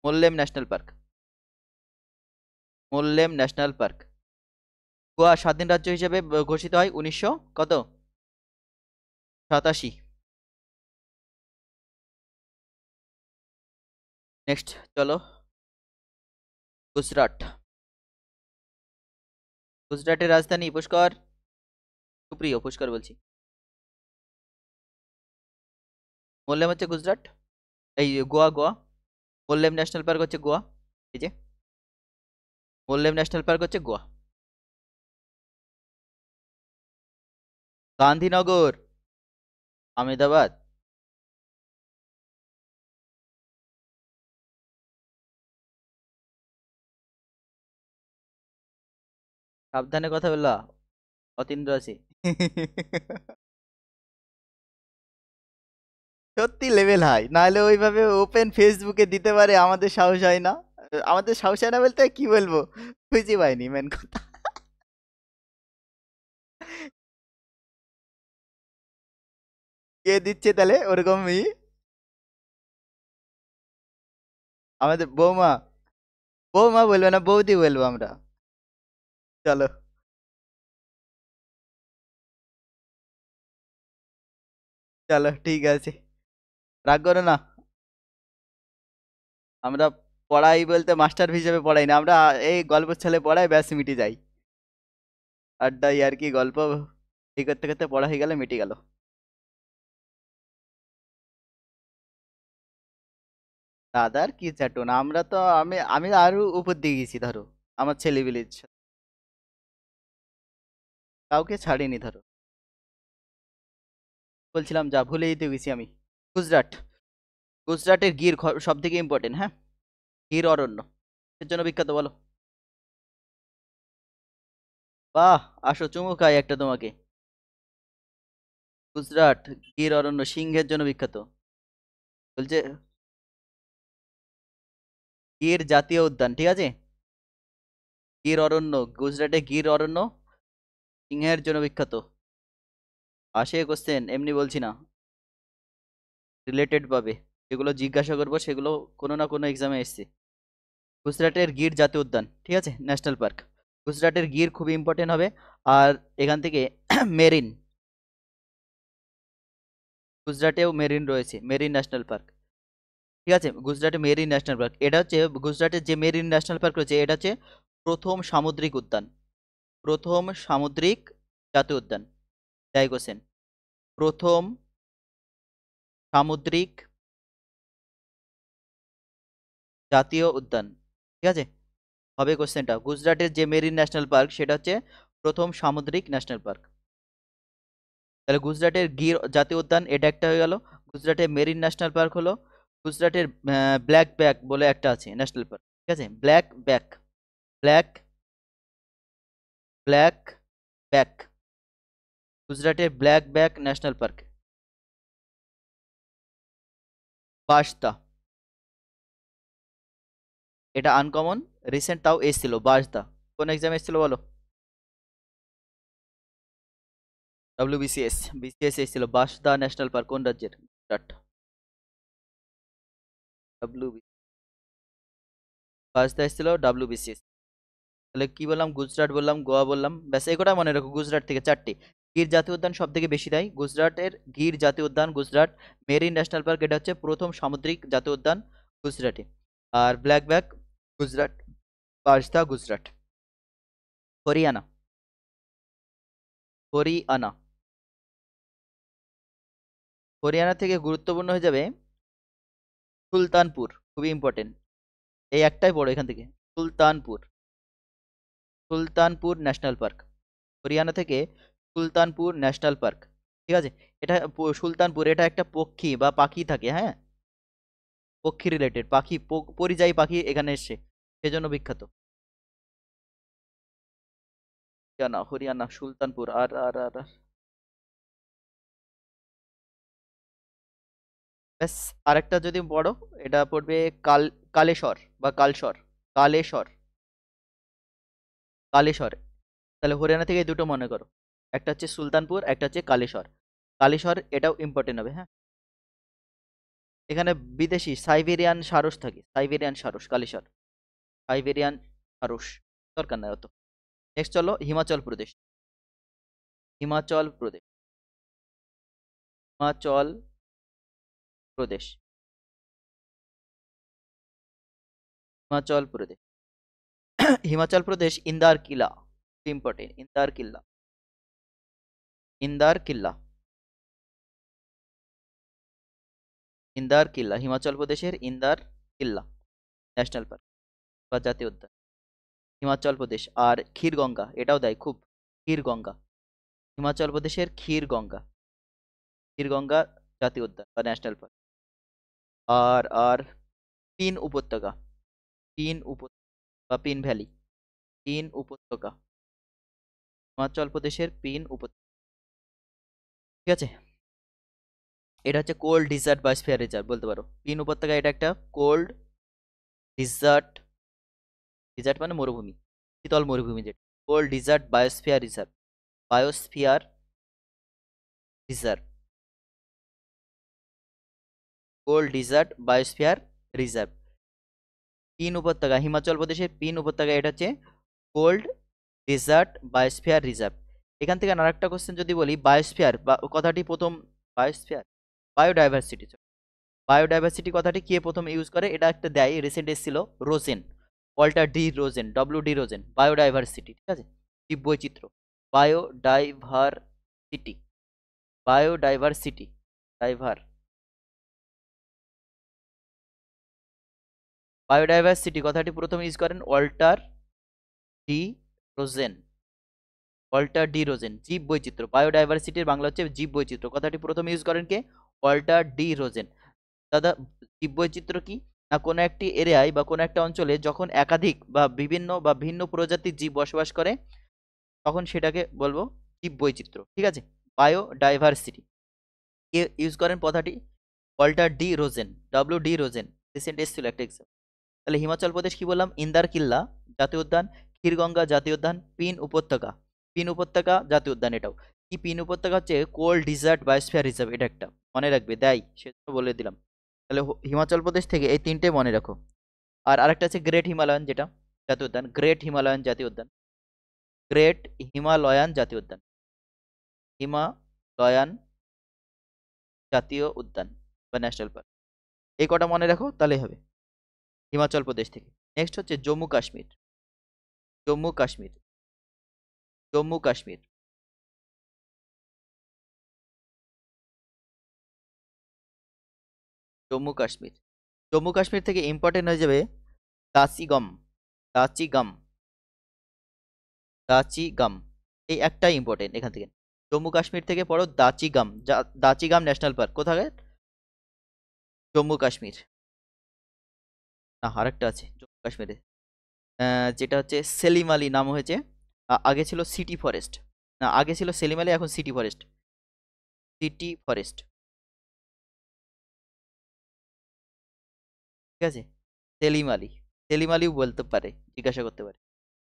Mollem national park, Mollem national park. Goa স্বাধীন রাজ্য হিসেবে ঘোষিত হয় 1900 কত, 87। নেক্সট চলো, গুজরাট। গুজরাটের রাজধানী পুষ্কর, সুপ্রিয় পুষ্কর বলছি। মোল্লেম হচ্ছে গুজরাট, এই গোয়া, গোয়া। মোল্লেম ন্যাশনাল পার্ক হচ্ছে গোয়া, এই যে মোল্লেম ন্যাশনাল পার্ক হচ্ছে গোয়া। গান্ধীনগর, আহমেদাবাদ। সাবধানে কথা বললা, অতীন্দ্র আছে। সত্যি লেভেল হাই, নাহলে ওইভাবে ওপেন ফেসবুকে দিতে পারে, আমাদের সাহস হয় না। আমাদের সাহস হয় না বলতে কি বলবো, খুঁজে পাইনি মেন কথা। কে দিচ্ছে তাহলে ওরকমই? আমাদের বৌমা, বৌমা বলবো না বৌদি বলবো আমরা। চলো, চলো ঠিক আছে, রাগ করো না। আমরা পড়াই বলতে মাস্টার হিসেবে পড়াই না আমরা, এই গল্প ছেলে পড়াই ব্যাস মিটে যাই। আড্ডা আর কি গল্প, এই করতে করতে পড়া হয়ে গেলে মিটে গেল। দাদার কি চাটুন, আমরা তো আমি আমি আরো উপর দিয়ে গেছি ধরো, আমার ছেলেপিলের কাউকে ছাড়িনি ধরো। বলছিলাম যা ভুলেই তো গেছি আমি। গুজরাট, গুজরাটের গির সব থেকে ইম্পর্টেন্ট, হ্যাঁ। গির অরণ্য এর জন্য বিখ্যাত বলো। বাহ, আসো চুমু খাই একটা তোমাকে। গুজরাট গির অরণ্য সিংহের জন্য বিখ্যাত। বলছে গির জাতীয় উদ্যান, ঠিক আছে। গির অরণ্য, গুজরাটে গির অরণ্য সিংহের জন্য বিখ্যাত। আসে কোশ্চেন, এমনি বলছি না, রিলেটেড পাবে। যেগুলো জিজ্ঞাসা করবো সেগুলো কোনো না কোনো এক্সামে এসছে। গুজরাটের গির জাতীয় উদ্যান, ঠিক আছে, ন্যাশনাল পার্ক। গুজরাটের গির খুবই ইম্পর্টেন্ট হবে। আর এখান থেকে মেরিন, গুজরাটেও মেরিন রয়েছে, মেরিন ন্যাশনাল পার্ক, ঠিক আছে। গুজরাটে মেরিন ন্যাশনাল পার্ক, এটা হচ্ছে গুজরাটের যে মেরিন ন্যাশনাল পার্ক রয়েছে, এটা হচ্ছে প্রথম সামুদ্রিক উদ্যান, প্রথম সামুদ্রিক জাতীয় উদ্যান। তাই কোশ্চেন, প্রথম সামুদ্রিক জাতীয় উদ্যান, ঠিক আছে, হবে কোশ্চেনটা। গুজরাটের যে মেরিন ন্যাশনাল পার্ক সেটা হচ্ছে প্রথম সামুদ্রিক ন্যাশনাল পার্ক। তাহলে গুজরাটের গির জাতীয় উদ্যান এটা একটা হয়ে গেল। গুজরাটের মেরিন ন্যাশনাল পার্ক হলো গুজরাটের ব্ল্যাক ব্যাক বলে একটা আছে ন্যাশনাল পার্ক, ঠিক আছে, black back, black black back, গুজরাটের ব্ল্যাক ব্যাক ন্যাশনাল পার্ক। বাসদা, এটা আনকমন, রিসেন্ট তাও এসেছিল বাসদা। কোন এক্সাম এসেছিল বলো? বিসিএস এসেছিল। বাসদা ন্যাশনাল পার্ক কোন রাজ্যের? গুজরাট। ডাব্লিউ বাসদা এসেছিল WBCS। তাহলে কি বললাম? গুজরাট বললাম, গোয়া বললাম, ব্যাস এগুলো মনে রাখো। গুজরাট থেকে 4টি। গির জাতীয় উদ্যান সব থেকে বেশি দেয় গুজরাটের, গির জাতীয় উদ্যান গুজরাট। মেরিন ন্যাশনাল পার্ক এটা হচ্ছে প্রথম সামুদ্রিক জাতীয় উদ্যান গুজরাটে। আর ব্ল্যাক ব্যাক গুজরাট, বাজদা গুজরাট। হরিয়ানা, হরিয়ানা, হরিয়ানা থেকে গুরুত্বপূর্ণ হয়ে যাবে সুলতানপুর, খুবই ইম্পর্টেন্ট। এই একটাই পড়ো এখান থেকে, সুলতানপুর, সুলতানপুর ন্যাশনাল পার্ক। হরিয়ানা থেকে সুলতানপুর ন্যাশনাল পার্ক, ঠিক আছে। এটা সুলতানপুর, এটা একটা পক্ষী বা পাখি থাকে, হ্যাঁ, পক্ষী রিলেটেড, পাখি পরিযায়ী পাখি এখানে এসছে, সেজন্য বিখ্যাত। হরিয়ানা, হরিয়ানা, সুলতানপুর। আর আর আর আর। ব্যাস, আরেকটা যদি পড়ো, এটা পড়বে কালেশ্বর বা কালসর, কালেশ্বর, কালেশ্বর। তাহলে হরিয়ানা থেকে এই দুটো মনে করো, একটা হচ্ছে সুলতানপুর, একটা হচ্ছে কালেশ্বর। কালেশ্বর এটাও ইম্পর্টেন্ট হবে, হ্যাঁ। এখানে বিদেশি সাইবেরিয়ান সারস থাকে, সাইবেরিয়ান সারস, কালেশ্বর, সাইবেরিয়ান সারস। দরকার নাই অত। নেক্সট চলো হিমাচল প্রদেশ, হিমাচল প্রদেশ, হিমাচল প্রদেশ, হিমাচল প্রদেশ। হিমাচল প্রদেশ ইন্দার কিলা, ইম্পর্টেন্ট, ইন্দার কিল্লা, ইন্দার কিল্লা, ইন্দার কিল্লা, হিমাচল প্রদেশের ইন্দার কিল্লা ন্যাশনাল পার্ক বা জাতীয় উদ্যান, হিমাচল প্রদেশ। আর ক্ষীরগঙ্গা এটাও দেয় খুব, ক্ষীরগঙ্গা, হিমাচল প্রদেশের ক্ষীরগঙ্গা, ক্ষীরগঙ্গা জাতীয় উদ্যান বা ন্যাশনাল পার্ক। আর পিন উপত্যকা, পিন উপত্যকা বা পিন ভ্যালি, পিন উপত্যকা, হিমাচল প্রদেশের পিন উপত্যকা, ঠিক আছে। এটা হচ্ছে কোল্ড ডিজার্ট বায়োস্ফিয়ার রিজার্ভ বলতে পারো। পিন উপত্যকা এটা একটা কোল্ড ডিজার্ট, ডিজার্ট মানে মরুভূমি, শীতল মরুভূমি, যেটা cold desert biosphere reserve, biosphere reserve, cold desert biosphere reserve. Pin উপত্যকা, হিমাচল প্রদেশের পিন উপত্যকা এটা হচ্ছে কোল্ড ডেজার্ট বায়োস্ফিয়ার রিজার্ভ। এখান থেকে আরেকটা কোশ্চেন যদি বলি, বায়োস্ফিয়ার বা কথাটি প্রথম, বায়োস্ফিয়ার, বায়োডাইভার্সিটি, বায়োডাইভার্সিটি কথাটি কে প্রথম ইউজ করে? এটা একটা দেয়, রিসেন্ট এসেছিল, Rosen, Walter D Rosen, WD Rosen, biodiversity, ঠিক আছে, জীব বৈচিত্র্য, বায়োডাইভার্সিটি, বায়োডাইভার্সিটি, ডাইভার, বায়োডাইভার্সিটি কথাটি প্রথম ইউজ করেন Walter D Rosen, Walter D Rosen. জীব বৈচিত্র্য, বায়োডাইভার্সিটির বাংলা হচ্ছে জীব বৈচিত্র্য, কথাটি প্রথম ইউজ করেন কে? Walter D Rosen. দাদা, জীব বৈচিত্র্য কি না? কোনো একটি এরিয়ায় বা কোনো একটা অঞ্চলে যখন একাধিক বা বিভিন্ন বা ভিন্ন প্রজাতির জীব বসবাস করে, তখন সেটাকে বলবো জীব বৈচিত্র্য, ঠিক আছে। বায়োডাইভার্সিটি কে ইউজ করেন কথাটি? Walter D Rosen, WD Rosen, recent এসেছিল একটা এক্সাম। তাহলে হিমাচল প্রদেশ কি বললাম? ইন্দার কিল্লা জাতীয় উদ্যান, ক্ষীরগঙ্গা জাতীয় উদ্যান, পিন উপত্যকা, পিন উপত্যকা জাতীয় উদ্যান। এটাও কি? পিন উপত্যকা হচ্ছে কোল্ড ডিজার্ট বায়োস্ফিয়ার রিজার্ভ, এটা একটা মনে রাখবে, দেয় সেজন্য বলে দিলাম। তাহলে হিমাচল প্রদেশ থেকে এই তিনটে মনে রাখো। আর আরেকটা আছে গ্রেট হিমালয়ান, যেটা জাতীয় উদ্যান, গ্রেট হিমালয়ান জাতীয় উদ্যান, গ্রেট হিমালয়ান জাতীয় উদ্যান, হিমালয়ান জাতীয় উদ্যান বা ন্যাশনাল পার্ক। এই কটা মনে রাখো তাহলেই হবে হিমাচল প্রদেশ থেকে। নেক্সট হচ্ছে জম্মু কাশ্মীর, জম্মু কাশ্মীর, জম্মু কাশ্মীর, জম্মু কাশ্মীর। জম্মু কাশ্মীর থেকে ইম্পর্টেন্ট হয়ে যাবে দাচিগম, দাচিগম, দাচিগম, এই একটাই ইম্পর্টেন্ট এখান থেকে। জম্মু কাশ্মীর থেকে পড়ো দাচিগম, দাচিগম ন্যাশনাল পার্ক কোথায়? জম্মু কাশ্মীর, না আরেকটা আছে জম্মু কাশ্মীরে, যেটা হচ্ছে সেলিম আলী নাম হয়েছে। আগে ছিল সিটি ফরেস্ট, না আগে ছিল সেলিম আলী, এখন সিটি ফরেস্ট, সিটি ফরেস্ট, ঠিক আছে। সেলিম আলী, সেলিম আলীও বলতে পারে, জিজ্ঞাসা করতে পারে।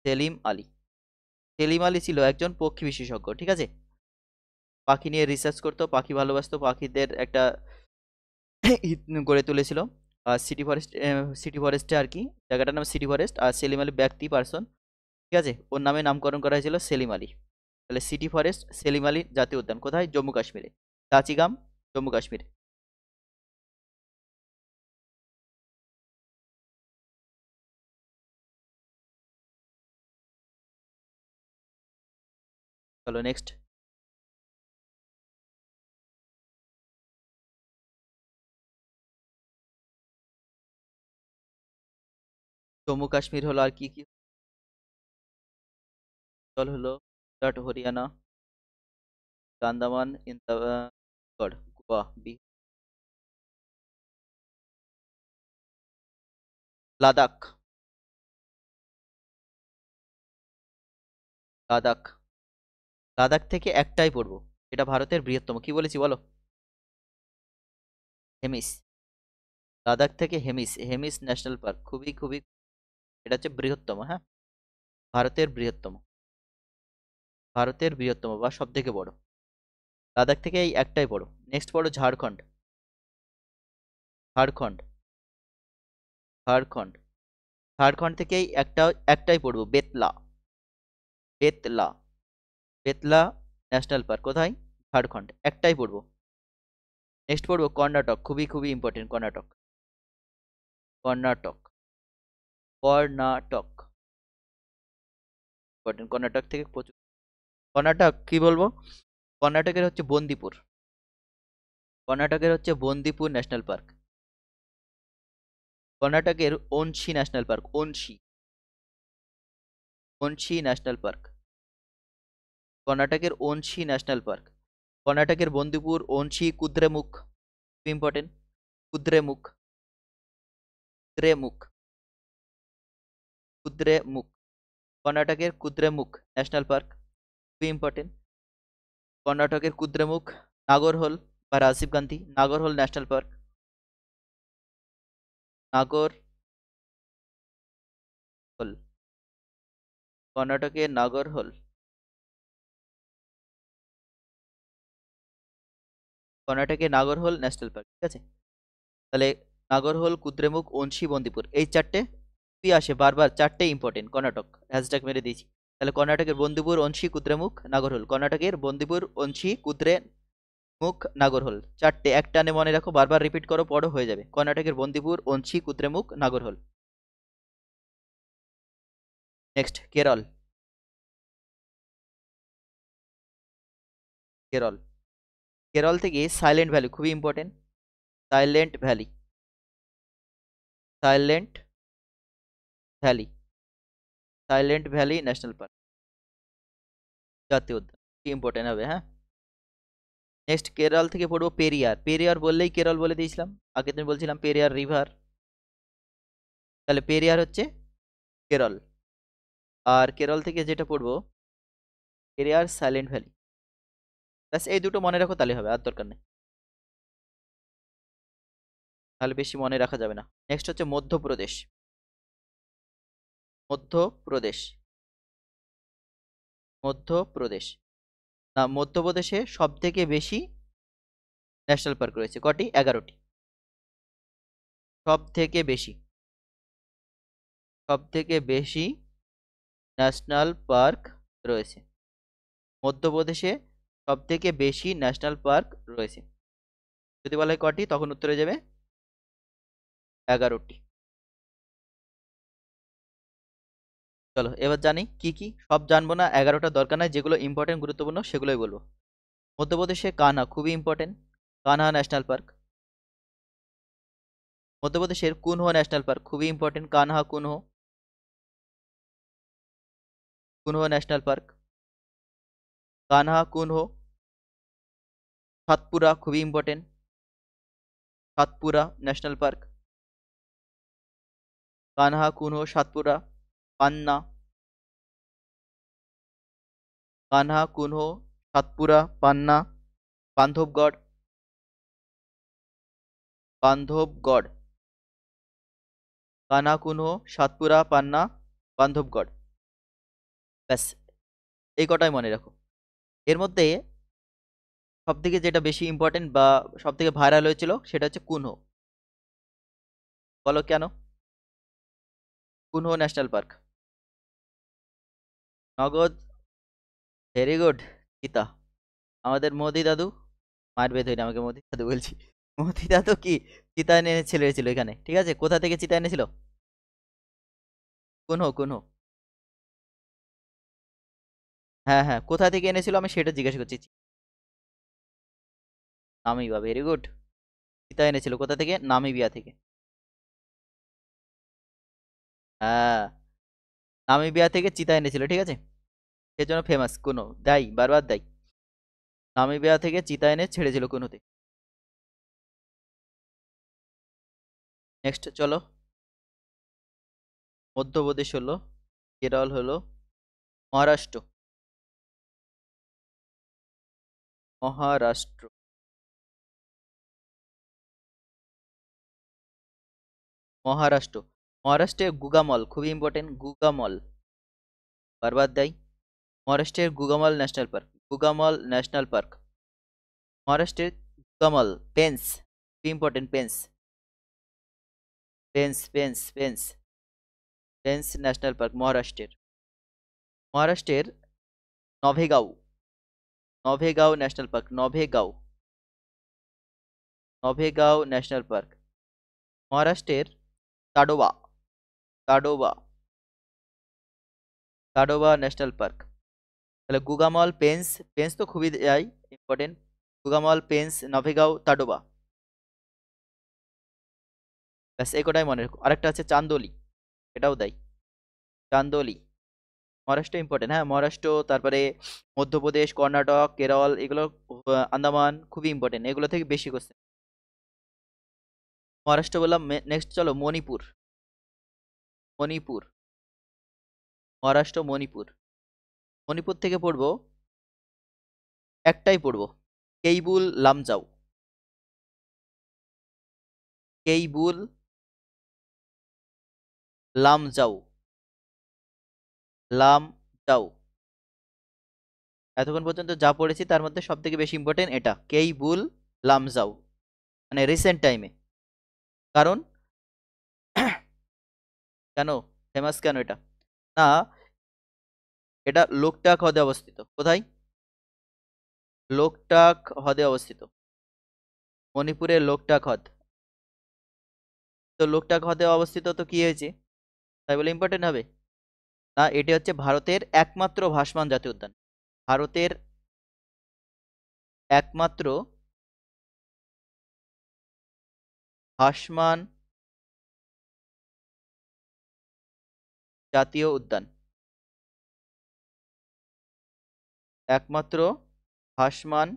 সেলিম আলী, সেলিম আলী ছিল একজন পক্ষী বিশেষজ্ঞ, ঠিক আছে। পাখি নিয়ে রিসার্চ করতো, পাখি ভালোবাসতো, পাখিদের একটা ঈদ গড়ে তুলেছিল। আর সিটি ফরেস্ট, সিটি ফরেস্টে আর কি, জায়গাটার নাম সিটি ফরেস্ট। আর সেলিম আলী ব্যক্তি, পার্সন, ঠিক আছে, ওর নামে নামকরণ করা হয়েছিল সেলিম আলী। তাহলে সিটি ফরেস্ট সেলিম আলী জাতীয় উদ্যান কোথায়? জম্মু কাশ্মীরে, চাচিগাম, জম্মু কাশ্মীরে। চলো নেক্সট। জম্মু কাশ্মীর হলো, আর কি কি অঞ্চল হলো? গুজরাট, হরিয়ানা, আন্দামান, গড়, গোয়া, লাদাখ, লাদাখ, লাদাখ থেকে একটাই পড়বো, এটা ভারতের বৃহত্তম, কি বলেছি বলো? হেমিস, লাদাখ থেকে হেমিস, হেমিস ন্যাশনাল পার্ক, খুবই খুবই, এটা হচ্ছে বৃহত্তম, হ্যাঁ, ভারতের বৃহত্তম, ভারতের বৃহত্তম বা সব থেকে বড়। লাদাখ থেকে এই একটাই বড়। নেক্সট পড়ো ঝাড়খণ্ড, ঝাড়খণ্ড, ঝাড়খণ্ড, ঝাড়খণ্ড থেকে এই একটাই পড়বো, বেতলা, বেতলা, বেতলা ন্যাশনাল পার্ক কোথায়? ঝাড়খণ্ড, একটাই পড়বো। নেক্সট পড়বো কর্ণাটক, খুবই খুবই ইম্পর্টেন্ট, কর্ণাটক, কর্ণাটক, কর্ণাটক, ইম্পর্টেন্ট, কর্ণাটক থেকে প্রচুর। কর্ণাটক কি বলবো? কর্ণাটকের হচ্ছে বন্দিপুর, কর্ণাটকের হচ্ছে বন্দিপুর ন্যাশনাল পার্ক, কর্ণাটকের ওনশি ন্যাশনাল পার্ক, ওনশি, ওনশি ন্যাশনাল পার্ক, কর্ণাটকের ওনশি ন্যাশনাল পার্ক, কর্ণাটকের বন্দিপুর, ওনশি, কুদ্রেমুখ, ইম্পর্টেন্ট, কুদ্রেমুখ, কুদ্রেমুখ, কুদ্রেমুখ, কর্ণাটকের কুদ্রেমুখ ন্যাশনাল পার্ক, খুবই ইম্পর্টেন্ট। কর্ণাটকের কুদ্রেমুখ, নাগরহোল বা রাজীব গান্ধী, নাগরহোল ন্যাশনাল পার্ক, নাগরহোল, কর্ণাটকের নাগরহোল, কর্ণাটকের নাগরহোল ন্যাশনাল পার্ক, ঠিক আছে। তাহলে নাগরহোল, কুদ্রেমুখ, ওনশি, বন্দিপুর, এই চারটে কি আসে বারবার, চারটে ইম্পর্টেন্ট, কর্ণাটক হ্যাশট্যাগ মেরে দিয়েছি। তাহলে কর্ণাটকের বন্দিপুর, ওনশি, কুদ্রেমুখ, নাগরহোল, কর্ণাটকের বন্দিপুর, ওনশি, কুদ্রেমুখ, নাগরহোল, চারটে এক টানে মনে রাখো, বারবার রিপিট করো, পড়ো, হয়ে যাবে। কর্ণাটকের বন্দিপুর, ওনশি, কুদ্রেমুখ, নাগরহোল। নেক্সট কেরল, কেরল, কেরল থেকে সাইলেন্ট ভ্যালি, খুবই important, silent valley, silent valley, silent valley national park, জাতীয় উদ্যান, কি ইম্পর্টেন্ট হবে, হ্যাঁ। নেক্সট কেরল থেকে পড়বো পেরিয়ার, পেরিয়ার বললেই কেরল বলে দিয়েছিলাম, আগের দিন বলছিলাম পেরিয়ার রিভার, তাহলে পেরিয়ার হচ্ছে কেরল। আর কেরল থেকে যেটা পড়বো, পেরিয়ার, সাইলেন্ট ভ্যালি, ব্যাস এই দুটো মনে রাখো, তাহলে হবে, আর দরকার নেই, তাহলে বেশি মনে রাখা যাবে না। নেক্সট হচ্ছে মধ্যপ্রদেশ, মধ্যপ্রদেশ, মধ্যপ্রদেশ, না মধ্যপ্রদেশে সব থেকে বেশি ন্যাশনাল পার্ক রয়েছে, কটি? 11টি, সব থেকে বেশি, সব থেকে বেশি ন্যাশনাল পার্ক রয়েছে মধ্যপ্রদেশে, সব থেকে বেশি ন্যাশনাল পার্ক রয়েছে। যদি বলা হয় কটি, তখন উত্তরে যাবে 11টি। চলো এবার জানি কি কি, সব জানবো না, 11টা দরকার নাই, যেগুলো ইম্পর্টেন্ট গুরুত্বপূর্ণ সেগুলোই বলবো। মধ্যপ্রদেশে কানহা, খুবই ইম্পর্টেন্ট, কানহা ন্যাশনাল পার্ক। মধ্যপ্রদেশের কুনহো ন্যাশনাল পার্ক, খুবই important, Kanha Kuno, Kuno national park, Kanha Kuno. Satpura, খুবই important, Satpura national park, Kanha Kuno Satpura, Panna, Kanha Kuno Satpura, Panna, Bandhavgarh, Bandhavgarh, Kanha Kuno Satpura, Panna, Bandhavgarh. ব্যাস, এই কটাই মনে রাখো। এর মধ্যে সব থেকে যেটা বেশি ইম্পর্টেন্ট বা সব থেকে ভাইরাল হয়েছিল সেটা হচ্ছে কুনহো। বলো কেন? কুনহো ন্যাশনাল পার্ক। নগদ, ভেরি গুড। চিতা, আমাদের মোদি দাদু, মারবে ধরে আমাকে মোদি দাদু বলছি, মোদি দাদু কি চিতা এনে ছেড়েছিল এখানে, ঠিক আছে? কোথা থেকে চিতা এনেছিল? কুনহো, কুনহো। হ্যাঁ হ্যাঁ, কোথা থেকে এনেছিল আমি সেটা জিজ্ঞাসা করছি। Namibia, very good. চিতা এনেছিল কোথা থেকে? নামিবিয়া থেকে। হ্যাঁ, নামিবিয়া থেকে চিতা এনেছিল, ঠিক আছে? সেজন্য ফেমাস কুনো, দেয় বারবার দেয়। নামিবিয়া থেকে চিতা এনে ছেড়েছিল কুনোতে। নেক্সট চলো। মধ্যপ্রদেশ হলো, কেরল হলো, মহারাষ্ট্র, মহারাষ্ট্র, মহারাষ্ট্র। মহারাষ্ট্রের গুগামল খুবই ইম্পর্টেন্ট, গুগামল বারবার দেয়। মহারাষ্ট্রের Gugamal national park, Gugamal national park. মহারাষ্ট্রের গুগামল, পেন্স, খুবই important, Pench, Pench, Pench, Pench, Pench national park মহারাষ্ট্রের। মহারাষ্ট্রের Navegaon, Navegaon national park, Navegaon, Navegaon national park. মহারাষ্ট্রের তাডোবা, তাডোবা, তাডোবা ন্যাশনাল পার্ক। তাহলে গুগামল, পেন্স, পেন্স তো খুবই ইম্পর্টেন্ট, গুগামল, পেন্স, নভেগাঁও, তাডোবা। ব্যাস, এই কটাই মনে রাখো। আরেকটা আছে চান্দোলি, এটাও দেয়, চান্দোলি। মহারাষ্ট্র ইম্পর্টেন্ট, হ্যাঁ মহারাষ্ট্র, তারপরে মধ্যপ্রদেশ, কর্ণাটক, কেরল, এগুলো আন্দামান খুবই ইম্পর্টেন্ট, এগুলো থেকে বেশি কোশ্চেন। মহারাষ্ট্র বললাম। নেক্সট চলো মণিপুর, মণিপুর, মহারাষ্ট্র, মণিপুর। মণিপুর থেকে পড়বো, একটাই পড়বো, কেইবুল লামজাও, কেইবুল লামজাও, লামজাও। এতক্ষণ পর্যন্ত যা পড়েছি তার মধ্যে সব থেকে বেশি ইম্পর্টেন্ট এটা, কেইবুল লামজাও, মানে রিসেন্ট টাইমে। কারণ কেন ফেমাস, কেন এটা? না, এটা লোকটাক হ্রদে অবস্থিত। কোথায়? লোকটাক হ্রদে অবস্থিত, মণিপুরের লোকটাক হ্রদ। তো লোকটাক হ্রদে অবস্থিত, তো কি হয়েছে তাই বলে ইম্পর্টেন্ট হবে? না, এটি হচ্ছে ভারতের একমাত্র ভাসমান জাতীয় উদ্যান, ভারতের একমাত্র ভাসমান জাতীয় উদ্যান, একমাত্র ভাসমান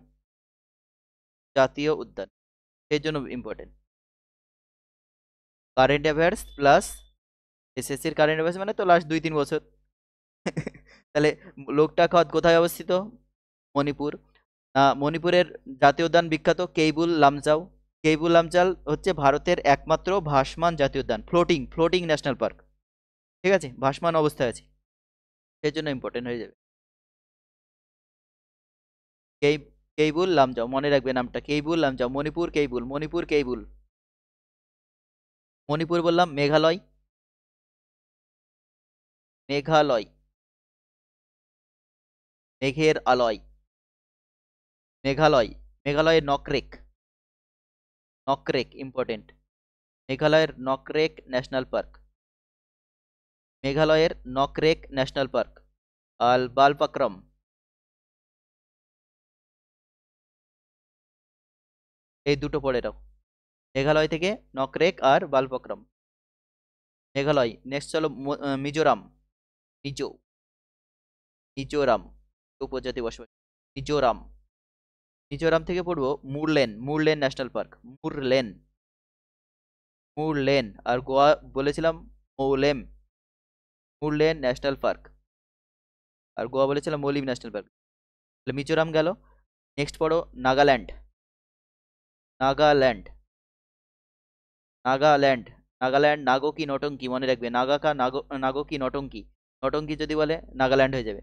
জাতীয় উদ্যান, সেই জন্য ইম্পর্টেন্ট। কারেন্ট অ্যাফেয়ার্স প্লাস এসএসসির কারেন্ট অ্যাফেয়ার্স মানে তো লাস্ট 2-3 বছর। তাহলে লোকটাক হ্রদ কোথায় অবস্থিত? মণিপুর। মণিপুরের জাতীয় উদ্যান বিখ্যাত কেইবুল লামজাও। কেইবুল লামজাও হচ্ছে ভারতের একমাত্র ভাসমান জাতীয় উদ্যান, ফ্লোটিং, ফ্লোটিং ন্যাশনাল পার্ক, ঠিক আছে? ভাসমান অবস্থায় আছে, সেই জন্য ইম্পর্টেন্ট হয়ে যাবে। কেই কেইবুল লামজাও, মনে রাখবে নামটা, কেইবুল লামজাও, মণিপুর কেইবুল, মণিপুর কেইবুল। মণিপুর বললাম, মেঘালয়, মেঘালয়, মেঘের আলয়, মেঘালয়, মেঘালয়ের নকরেক, নকরেক ইম্পর্টেন্ট, মেঘালয়ের নকরেক ন্যাশনাল পার্ক, মেঘালয়ের নকরেক ন্যাশনাল পার্ক। আর বালপাক্রম, এই দুটো পড়ে রাখো, মেঘালয় থেকে নকরেক আর বালপাক্রম। মেঘালয়। নেক্সট চলো মিজোরাম, মিজো, মিজোরাম, উপজাতি বসবাস, মিজোরাম। মিজোরাম থেকে পড়বো মুরলেন, মুরলেন ন্যাশনাল পার্ক, মুরলেন, মুরলেন। আর গোয়া বলেছিলাম মৌলেম, মুরলেন ন্যাশনাল পার্ক। আর গোয়া বলেছিলাম মৌলিম ন্যাশনাল পার্ক। তাহলে মিজোরাম গেল। নেক্সট পড়ো নাগাল্যান্ড। নাগাল্যান্ড, নাগাল্যান্ড, নাগাল্যান্ড নাগো কি নটঙ্কি, মনে রাখবে নাগা কা নাগো, নাগো কি নটঙ্কি। নটঙ্কি যদি বলে নাগাল্যান্ড হয়ে যাবে।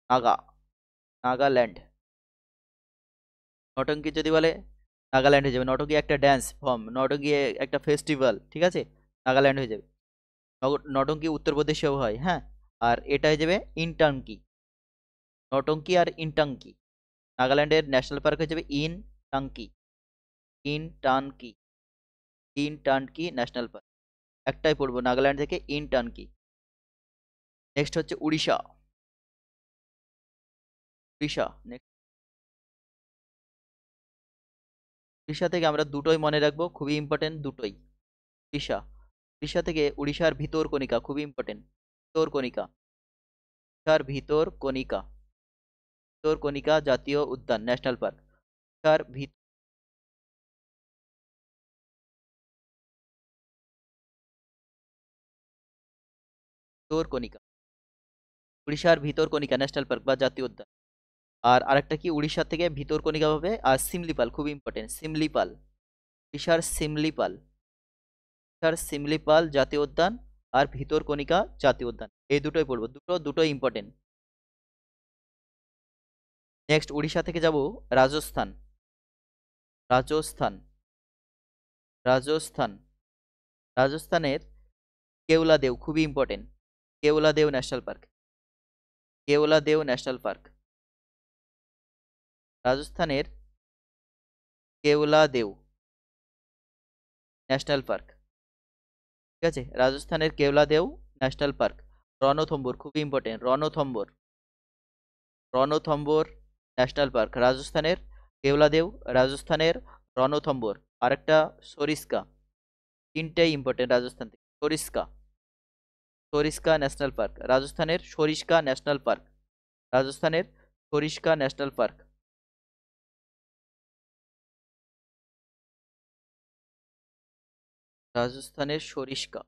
নাগা, নাগাল্যান্ড। নটঙ্কি যদি বলে নাগাল্যান্ড হয়ে যাবে। নটঙ্কি একটা ড্যান্স ফর্ম, নটঙ্কি একটা ফেস্টিভ্যাল, ঠিক আছে, নাগাল্যান্ড হয়ে যাবে। নটঙ্কি উত্তরপ্রদেশেও হয়, হ্যাঁ। আর এটা হয়ে যাবে ইনটাঙ্কি। নটঙ্কি আর ইনটাঙ্কি। নাগাল্যান্ডের ন্যাশনাল পার্ক হয়ে যাবে ইনটাঙ্কি। ইনটানকি, ইনটানকি ন্যাশনাল পার্ক। একটাই পড়বো নাগাল্যান্ড থেকে, ইনটানকি। নেক্সট হচ্ছে উড়িষ্যা। উড়িষ্যা নেক্সট। উড়িষ্যা থেকে আমরা দুটোই মনে রাখবো, খুবই ইম্পর্টেন্ট দুটোই। উড়িষ্যা, উড়িষ্যা থেকে উড়িষ্যার ভিতরকণিকা, খুবই ইম্পর্টেন্ট। ভিতরকণিকা, উড়িষ্যার ভিতরকণিকা, ভিতরকণিকা জাতীয় উদ্যান ন্যাশনাল পার্ক। উড়িষ্যার ভিতরকণিকা, উড়িষ্যার ভিতরকণিকা ন্যাশনাল পার্ক বা জাতীয় উদ্যান। আর আরেকটা কি উড়িষ্যা থেকে ভিতরকণিকা হবে, আর সিমলিপাল, খুবই ইম্পর্টেন্ট, সিমলিপাল। উড়িষ্যার সিমলিপাল, উড়িষ্যার সিমলিপাল জাতীয় উদ্যান আর ভিতরকণিকা জাতীয় উদ্যান, এই দুটোই পড়বো, দুটোই ইম্পর্টেন্ট। নেক্সট উড়িষ্যা থেকে যাব রাজস্থান। রাজস্থান, রাজস্থান, রাজস্থানের কেওলাদেও, খুবই important. Keoladeo national park, Keoladeo national park. রাজস্থানের কেওলাদেও ন্যাশনাল পার্ক, ঠিক আছে, রাজস্থানের কেওলাদেও ন্যাশনাল পার্ক। রণথম্বর, খুবই important, Ranthambore, Ranthambore national park. রাজস্থানের কেওলাদেও, রাজস্থানের রণথম্বর, আরেকটা সরিস্কা। তিনটাই ইম্পর্টেন্ট রাজস্থান থেকে। সরিস্কা, সরিস্কা ন্যাশনাল পার্ক, রাজস্থানের সরিস্কা ন্যাশনাল পার্ক। রাজস্থানের সরিস্কা ন্যাশনাল পার্ক। রাজস্থানের সরিস্কা,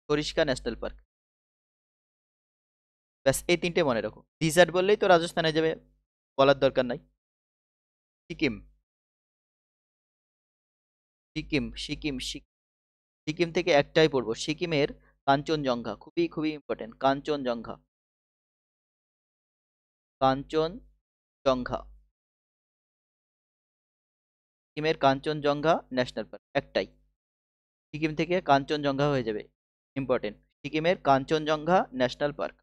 সরিস্কা ন্যাশনাল পার্ক। ব্যাস এই তিনটে মনে রাখো, ডিজার্ট বললেই তো রাজস্থানে যাবে, বলার দরকার নাই। সিকিম, সিকিম, সিকিম, সিকিম থেকে একটাই পড়বো, সিকিমের কাঞ্চনজঙ্ঘা, খুবই খুবই ইম্পর্টেন্ট, কাঞ্চনজঙ্ঘা, কাঞ্চনজঙ্ঘা। সিকিমের কাঞ্চনজঙ্ঘা ন্যাশনাল পার্ক একটাই, সিকিম থেকে কাঞ্চনজঙ্ঘা হয়ে যাবে, ইম্পর্টেন্ট, সিকিমের কাঞ্চনজঙ্ঘা ন্যাশনাল পার্ক।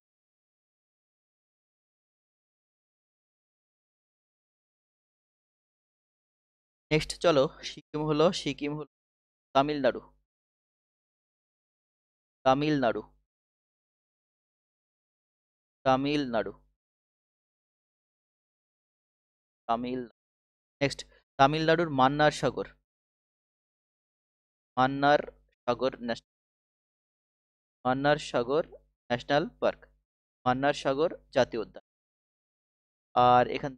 নেক্সট চলো, সিকিম হলো তামিলনাড়ু। তামিলনাড়ু, তামিলনাড়ু, তামিল। নেক্সট তামিলনাড়ুর মান্নার সাগর, মান্নার সাগর মান্নার সাগর ন্যাশনাল পার্ক, মান্নার সাগর জাতীয় উদ্যান। আর এখান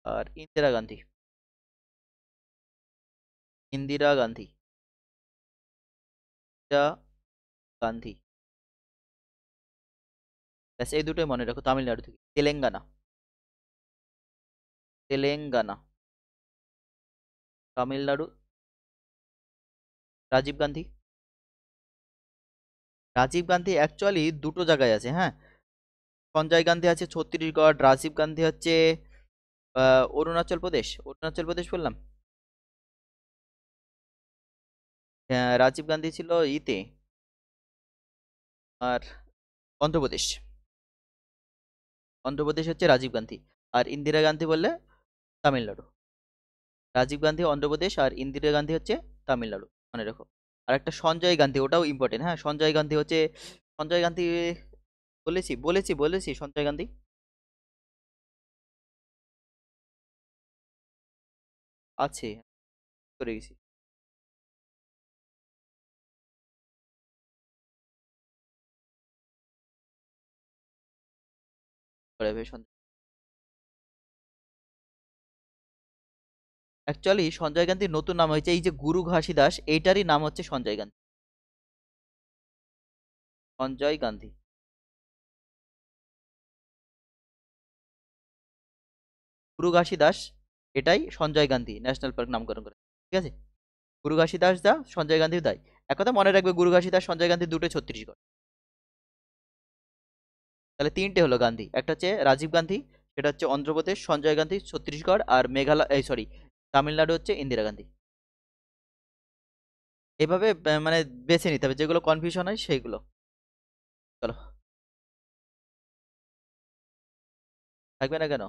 আর ইন্দিরা গান্ধী, ইন্দিরা গান্ধী, ইন্দিরা গান্ধী। ব্যাস এই দুটোই মনে রাখো তামিলনাড়ু থেকে। তেলেঙ্গানা, তেলেঙ্গানা, তামিলনাড়ু, রাজীব গান্ধী। রাজীব গান্ধী অ্যাকচুয়ালি দুটো জায়গায় আছে, হ্যাঁ। সঞ্জয় গান্ধী আছে ছত্তিশগড়, রাজীব গান্ধী হচ্ছে অরুণাচল প্রদেশ, অরুণাচল প্রদেশ বললাম। রাজীব গান্ধী ছিল ইতে, আর অন্ধ্রপ্রদেশ, অন্ধ্রপ্রদেশ হচ্ছে রাজীব গান্ধী। আর ইন্দিরা গান্ধী বললে তামিলনাড়ু। রাজীব গান্ধী অন্ধ্রপ্রদেশ আর ইন্দিরা গান্ধী হচ্ছে তামিলনাড়ু, মনে রাখো। আর একটা সঞ্জয় গান্ধী, ওটাও ইম্পর্টেন্ট, হ্যাঁ, সঞ্জয় গান্ধী হচ্ছে, সঞ্জয় গান্ধী বলেছি বলেছি বলেছি সঞ্জয় গান্ধী আছে, করে গেছি। করে সঞ্জয়। অ্যাকচুয়ালি সঞ্জয় গান্ধীর নতুন নাম হয়েছে এই যে গুরু ঘাসীদাস, এইটারই নাম হচ্ছে সঞ্জয় গান্ধী। সঞ্জয় গান্ধী, গুরু ঘাসীদাস, এটাই সঞ্জয় গান্ধী ন্যাশনাল পার্ক নামকরণ করে, ঠিক আছে। গুরু ঘাসীদাস দা, সঞ্জয় গান্ধী দাই। এক কথা মনে রাখবে, গুরু ঘাসীদাস সঞ্জয় গান্ধী দুটো ছত্তিশগড়। তাহলে তিনটে হলো গান্ধী, একটা হচ্ছে রাজীব গান্ধী, সেটা হচ্ছে অন্ধ্রপ্রদেশ, সঞ্জয় গান্ধী ছত্তিশগড়, আর মেঘালয়, এই সরি, তামিলনাড়ু হচ্ছে ইন্দিরা গান্ধী। এভাবে মানে বেছে নিতে হবে, যেগুলো কনফিউশন হয় সেইগুলো। চলো, থাকবে না কেন,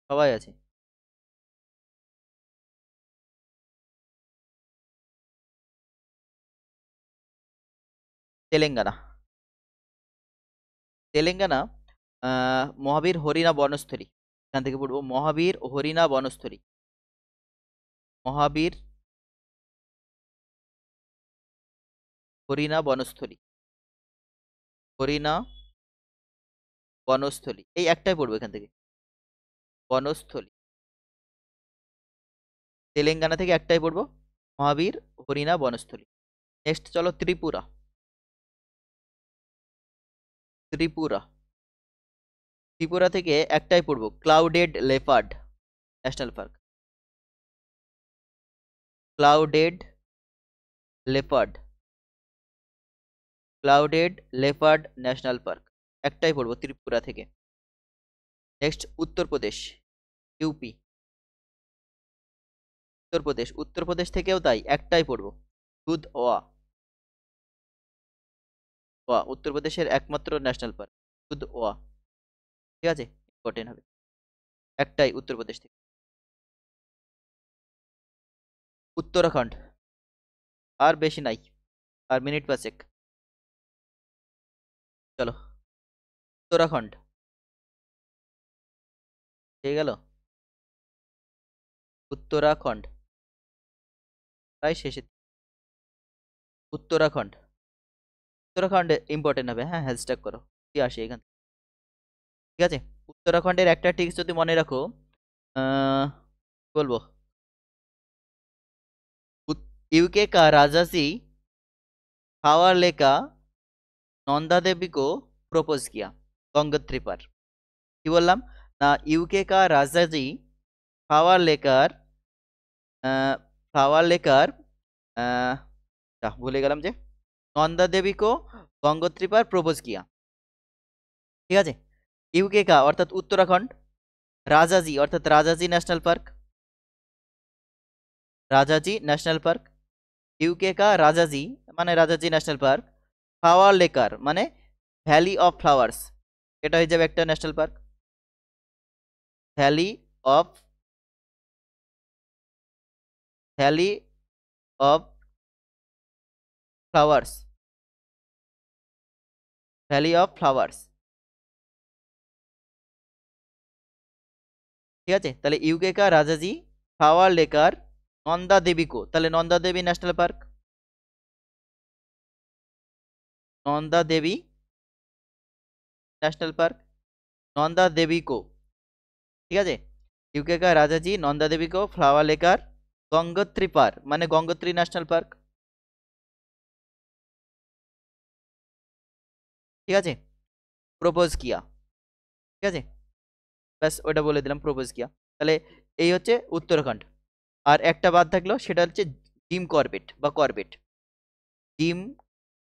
সবাই আছে। তেলেঙ্গানা। তেলেঙ্গানা মহাবীর হরিণা বনস্থলী, এখান থেকে পড়বো মহাবীর হরিণা বনস্থলী। মহাবীর হরিণা বনস্থলী, হরিণা বনস্থলী, এই একটাই পড়বো এখান থেকে, বনস্থলী। তেলেঙ্গানা থেকে একটাই পড়বো, মহাবীর হরিণা বনস্থলী। নেক্সট চলো ত্রিপুরা। ত্রিপুরা, ত্রিপুরা থেকে একটাই পড়বো, clouded leopard national park. Clouded leopard, clouded leopard national park, একটাই পড়বো ত্রিপুরা থেকে। Next Uttar Pradesh, UP. উত্তরপ্রদেশ, উত্তরপ্রদেশ থেকেও তাই একটাই পড়বো, দুধ ওয়া। ওয়া উত্তরপ্রদেশের একমাত্র ন্যাশনাল পার্ক, দুধ ওয়া, ঠিক আছে, ইম্পর্টেন্ট হবে, একটাই উত্তরপ্রদেশ থেকে। উত্তরাখণ্ড, আর বেশি নাই, আর মিনিট পাঁচেক। চলো, উত্তরাখণ্ড হয়ে গেল, উত্তরাখণ্ড প্রায় শেষে। উত্তরাখণ্ড, উত্তরাখণ্ড ইম্পর্টেন্ট হবে, হ্যাঁ হ্যাশট্যাগ করো, কি আসে এখান থেকে, ঠিক আছে। উত্তরাখণ্ডের একটা টিক্স যদি মনে রাখো, বলবো, यूके का राजा जी हावरले का नंदा देवी को प्रपोज किया गंगोत्री पर। কি বললাম না, ইউকে কা Rajaji flower lacquer, flower lacquer, ভুলে গেলাম যে, নন্দা দেবী কো গঙ্গোত্রী पर প্রপোজ কিয়া, ঠিক আছে। ইউকে কা অর্থাৎ উত্তরাখণ্ড, রাজাজি অর্থাৎ Rajaji national park, Rajaji national park. UK কা রাজাজি মানে Rajaji national park, flower lacquer মানে ভ্যালি অফ ফ্লাওয়ার্স, এটা হয়ে যাবে একটা national park, valley of, valley of flowers, valley of flowers, ঠিক আছে। তাহলে ইউকে কা রাজাজি ফ্লাওয়ার লেকার নন্দা দেবী কো, তাহলে Nanda Devi national park, Nanda Devi national park, Nanda Devi কো, ঠিক আছে। ইউকে কা রাজাজি নন্দা দেবী কো ফ্লাওয়ার লেকার গঙ্গোত্রী পার মানে গঙ্গোত্রী ন্যাশনাল পার্ক, ঠিক আছে, প্রপোজ কিয়া, ঠিক আছে, ব্যাস ওটা বলে দিলাম, প্রপোজ কিয়া। তাহলে এই হচ্ছে উত্তরাখণ্ড। আর একটা বাদ থাকলো, সেটা হচ্ছে জিম করবেট বা করবেট, জিম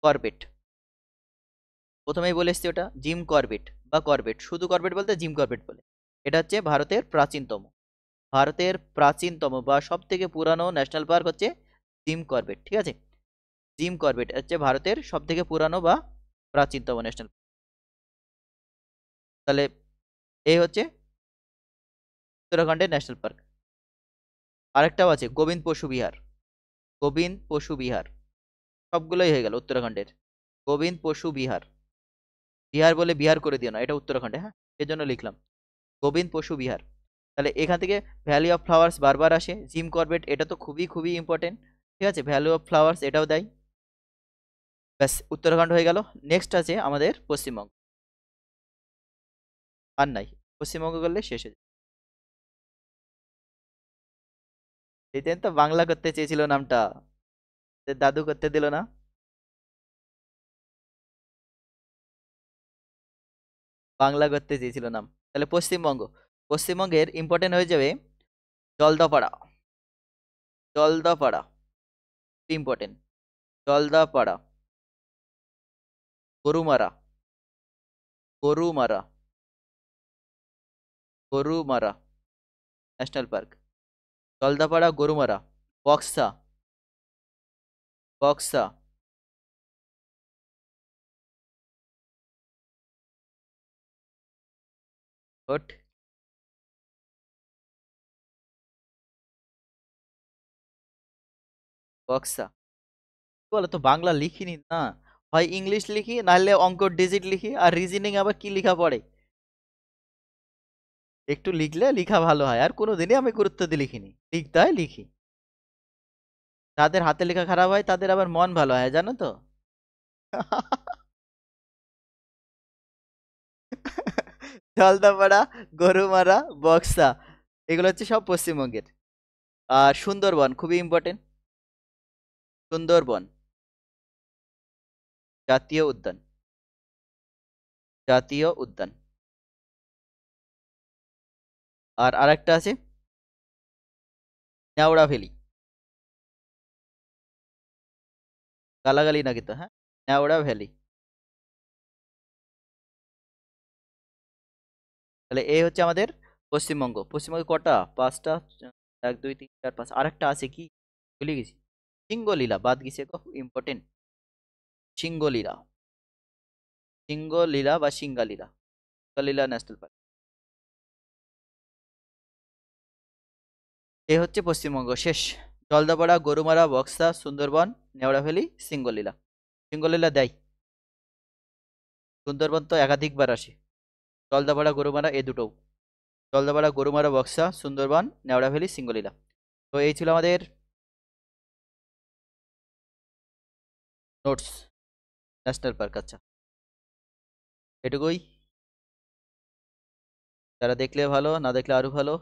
করবেট, প্রথমেই বলে এসছি ওটা, জিম করবেট বা করবেট, শুধু করবেট বলতে জিম করবেট বলে। এটা হচ্ছে ভারতের প্রাচীনতম, ভারতের প্রাচীনতম বা সব থেকে পুরানো ন্যাশনাল পার্ক হচ্ছে জিম করবেট, ঠিক আছে। জিম করবেট হচ্ছে ভারতের সব থেকে পুরানো বা প্রাচীনতম ন্যাশনাল। তাহলে এই হচ্ছে উত্তরাখণ্ডের ন্যাশনাল পার্ক। আরেকটাও আছে গোবিন্দ পশু বিহার, গোবিন্দ পশু বিহার, সবগুলোই হয়ে গেল উত্তরাখণ্ডের। গোবিন্দ পশু বিহার, বিহার বলে বিহার করে দিও না, এটা উত্তরাখণ্ডে, হ্যাঁ এজন্য লিখলাম গোবিন্দ পশু বিহার। তাহলে এখান থেকে ভ্যালি অফ ফ্লাওয়ার্স বারবার আসে, জিম করবেট এটা তো খুবই খুবই ইম্পর্টেন্ট, ঠিক আছে, ভ্যালি অফ ফ্লাওয়ার্স এটাও দেয়। ব্যাস উত্তরাখণ্ড হয়ে গেল। নেক্সট আছে আমাদের পশ্চিমবঙ্গ, আর নাই, পশ্চিমবঙ্গ করলে শেষ হয়ে যাবে। এই জন্য তো বাংলা করতে চেয়েছিল নামটা, দাদু করতে দিল না। বাংলা করতে চেয়েছিল নাম। তাহলে পশ্চিমবঙ্গ, পশ্চিমবঙ্গের ইম্পর্টেন্ট হয়ে যাবে Jaldapara. Jaldapara important. Jaldapara, Gorumara, Gorumara, Gorumara national park. Jaldapara, Gorumara, Buxa, Buxa, good. Buxa. বলো তো, বাংলা লিখিনি না, হয় ইংলিশ লিখি নাহলে অঙ্ক ডিজিট লিখি, আর রিজনিং আবার কি লিখা পড়ে। একটু লিখলে লিখা ভালো হয়, আর কোনোদিনই আমি গুরুত্ব দিয়ে লিখিনি, লিখতে হয় লিখি। যাদের হাতে লেখা খারাপ হয় তাদের আবার মন ভালো হয়, জানো তো। জলদাপাড়া, গরুমারা, বক্সা, এগুলো হচ্ছে সব পশ্চিমবঙ্গের। আর সুন্দরবন খুবই ইম্পর্টেন্ট। সুন্দরবন জাতীয় উদ্যান, জাতীয় উদ্যান। আর আরেকটা আছে নেওড়া ভ্যালি। গালাগালি না কিন্তু, হ্যাঁ, নেওড়া ভ্যালি। তাহলে এই হচ্ছে আমাদের পশ্চিমবঙ্গ। পশ্চিমবঙ্গে কটা, পাঁচটা, এক দুই তিন চার পাঁচ, আরেকটা আছে কি, ভুলে গেছি। সিঙ্গলীলা বাদ গেছে গো, ইম্পর্টেন্ট। সিঙ্গলীলা, সিঙ্গলীলা বা সিঙ্গালীলা, সিঙ্গালীলা ন্যাশনাল পার্ক। এ হচ্ছে পশ্চিমবঙ্গ শেষ। জলদাপাড়া, গরুমারা, বক্সা, সুন্দরবন, নেওড়া ভ্যালি, সিঙ্গলীলা। সিঙ্গলীলা দেয়, সুন্দরবন তো একাধিকবার আসে। জলদাপাড়া, গরুমারা এ দুটো, জলদাপাড়া, গরুমারা, বক্সা, সুন্দরবন, নেওড়া ভ্যালি, সিঙ্গলীলা। তো এই ছিল আমাদের নোটস, ন্যাশনাল পার্ক। আচ্ছা, এটুকুই। যারা দেখলে ভালো, না দেখলে আরো ভালো।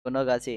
কোনো গাছে